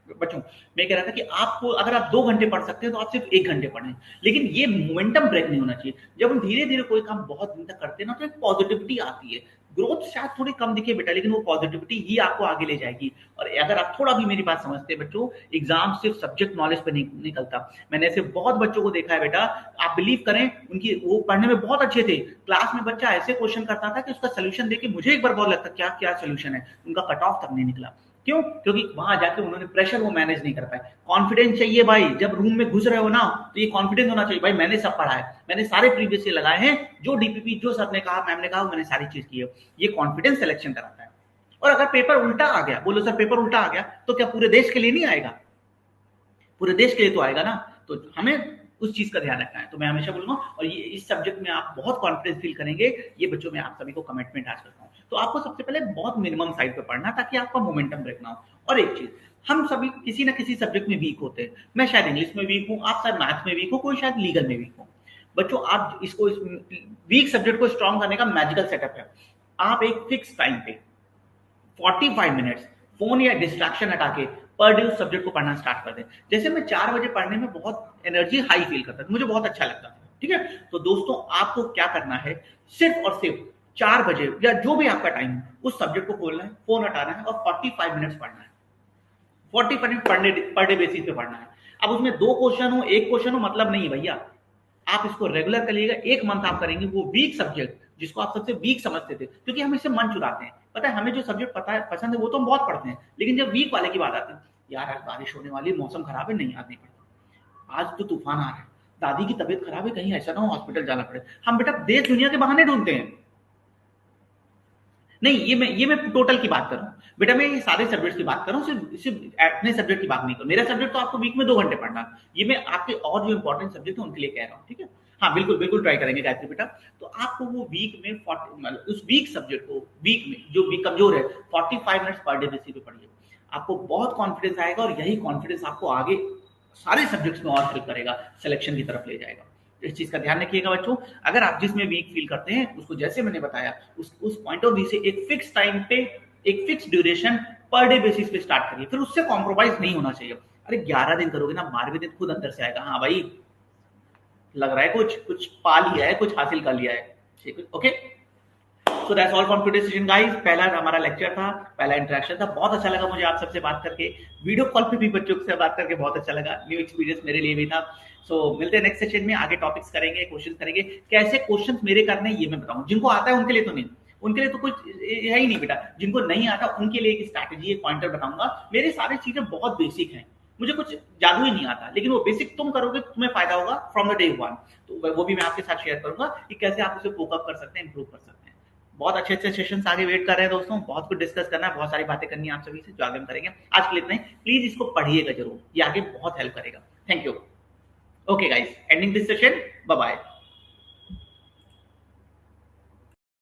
बच्चों मैं कह रहा था कि आपको अगर आप 2 घंटे पढ़ सकते हैं तो आप सिर्फ 1 घंटे पढ़ें, लेकिन ये मोमेंटम ब्रेक नहीं होना चाहिए। जब हम धीरे धीरे कोई काम बहुत दिन तक करते हैं ना, तो एक पॉजिटिविटी आती है। ग्रोथ शायद थोड़ी कम दिखे बेटा, लेकिन वो पॉजिटिविटी ही आपको आगे ले जाएगी। और अगर आप थोड़ा भी मेरी बात समझते हैं बच्चों, एग्जाम सिर्फ सब्जेक्ट नॉलेज पे नहीं निकलता। मैंने ऐसे बहुत बच्चों को देखा है बेटा, आप बिलीव करें, उनकी वो पढ़ने में बहुत अच्छे थे, क्लास में बच्चा ऐसे क्वेश्चन करता था कि उसका सोल्यूशन देके मुझे एक बार बहुत लगता क्या क्या सोल्यूशन है, उनका कट ऑफ तक नहीं निकला। क्यों? क्योंकि वहां जाके उन्होंने प्रेशर वो मैनेज नहीं कर पाए। कॉन्फिडेंस चाहिए भाई, जब रूम में घुस रहे हो ना तो ये कॉन्फिडेंस होना चाहिए भाई, मैंने सब पढ़ा है, मैंने सारे प्रीवियस ईयर लगाए हैं, जो डीपीपी जो सर ने कहा मैम ने कहा मैंने सारी चीज की है। ये कॉन्फिडेंस सिलेक्शन कराता है। और अगर पेपर उल्टा आ गया, बोलो सर पेपर उल्टा आ गया, तो क्या पूरे देश के लिए नहीं आएगा? पूरे देश के लिए तो आएगा ना। तो हमें उस चीज का ध्यान रखना है। तो मैं हमेशा बोलूंगा, और ये इस सब्जेक्ट में आप बहुत कॉन्फिडेंस फील करेंगे, ये बच्चों में आप सभी को कमिटमेंट आज करता हूँ। तो आपको सबसे पहले बहुत मिनिमम साइड पे पढ़ना, ताकि आपका मोमेंटम ब्रेक ना हो। और एक चीज, हम सभी किसी ना किसी सब्जेक्ट में वीक होते हैं। मैं शायद इंग्लिश में वीक हूँ, आप शायद मैथ्स में वीक हो, कोई शायद लीगल में वीक हो। बच्चों आप इसको वीक सब्जेक्ट को स्ट्रॉन्ग करने का मैजिकल सेटअप है। आप एक फिक्स टाइम पे 45 मिनट्स फोन या डिस्ट्रैक्शन हटा के पर डे उस सब्जेक्ट को पढ़ना स्टार्ट कर दें। जैसे मैं 4 बजे पढ़ने में बहुत एनर्जी हाई फील करता था, मुझे बहुत अच्छा लगता था, ठीक है। तो दोस्तों आपको क्या करना है, सिर्फ और सिर्फ 4 बजे या जो भी आपका टाइम है उस सब्जेक्ट को खोलना है, फोन हटाना है और 45 मिनट्स पढ़ना है। 45 मिनट पर डे बेसिस पे पढ़ना है। अब उसमें 2 क्वेश्चन हो, 1 क्वेश्चन हो, मतलब नहीं है भैया। आप इसको रेगुलर करिएगा, 1 मंथ आप करेंगे वो वीक सब्जेक्ट जिसको आप सबसे वीक समझते थे, क्योंकि हम इससे मन चुराते हैं। पता है हमें जो सब्जेक्ट पसंद है वो तो हम बहुत पढ़ते हैं, लेकिन जब वीक वाले की बात आती है, यार आज बारिश होने वाली, मौसम खराब है, नहीं आज नहीं पढ़ता, आज तो तूफान आ रहा है, दादी की तबीयत खराब है, कहीं ऐसा ना हो हॉस्पिटल जाना पड़े। हम बेटा देश दुनिया के बहाने ढूंढते हैं। नहीं, ये मैं टोटल की बात कर रहा हूँ बेटा, मैं ये सारे सब्जेक्ट की बात कर रहा हूँ, सिर्फ अपने सब्जेक्ट की बात नहीं कर। मेरा सब्जेक्ट तो आपको वीक में 2 घंटे पढ़ना, ये मैं आपके और जो इंपॉर्टेंट सब्जेक्ट है उनके लिए कह रहा हूँ, ठीक है। हाँ बिल्कुल बिल्कुल ट्राई करेंगे गायत्री बेटा। तो आपको वो वीक में 40 उस वीक सब्जेक्ट को, वीक में जो वीक कमजोर है, 45 मिनट्स पर डे बेसिस पे पढ़िए। आपको बहुत कॉन्फिडेंस आएगा और यही कॉन्फिडेंस आपको आगे सारे सब्जेक्ट्स में और हेल्प करेगा, सिलेक्शन की तरफ ले जाएगा। इस चीज का ध्यान रखिएगा बच्चों। अगर आप जिसमें वीक फील करते हैं उसको, जैसे मैंने बताया, उस पॉइंट ऑफ व्यू से एक फिक्स टाइम पे, एक fix duration per day basis पे स्टार्ट करिए, फिर उससे कॉम्प्रोमाइज नहीं होना चाहिए। अरे 11 दिन करोगे ना, 12वें दिन खुद अंदर से आएगा, हाँ भाई लग रहा है कुछ पा लिया है, कुछ हासिल कर लिया है, ठीक है। Okay so that's all for today session guys. पहला हमारा लेक्चर था, पहला इंटरेक्शन था, बहुत अच्छा लगा मुझे आप सबसे बात करके, वीडियो कॉल पे भी बच्चों से बात करके बहुत अच्छा लगा, न्यू एक्सपीरियंस मेरे लिए भी था। सो मिलते हैं नेक्स्ट सेशन में, आगे टॉपिक्स करेंगे, क्वेश्चन करेंगे, कैसे क्वेश्चन मेरे करने ये मैं बताऊं। जिनको आता है उनके लिए तो नहीं, उनके लिए तो कुछ है ही नहीं बेटा। जिनको नहीं आता उनके लिए एक स्ट्रैटेजी, एक पॉइंटर बताऊंगा। मेरे सारी चीजें बहुत बेसिक हैं, मुझे कुछ जादू ही नहीं आता, लेकिन वो बेसिक तुम करोगे तुम्हें फायदा होगा फ्रॉम द डे वन। तो वो भी मैं आपके साथ शेयर करूंगा कि कैसे आप उसे फोकअप कर सकते हैं, इंप्रूव कर सकते हैं। बहुत अच्छे अच्छे सेशंस आगे वेट कर रहे हैं दोस्तों, बहुत कुछ डिस्कस करना है, बहुत सारी बातें करनी है आप सभी से, जो आगे हम करेंगे। आज के लिए इतना ही, प्लीज इसको पढ़िएगा जरूर, ये आगे बहुत हेल्प करेगा। Thank you. Okay guys, ending this session, bye bye.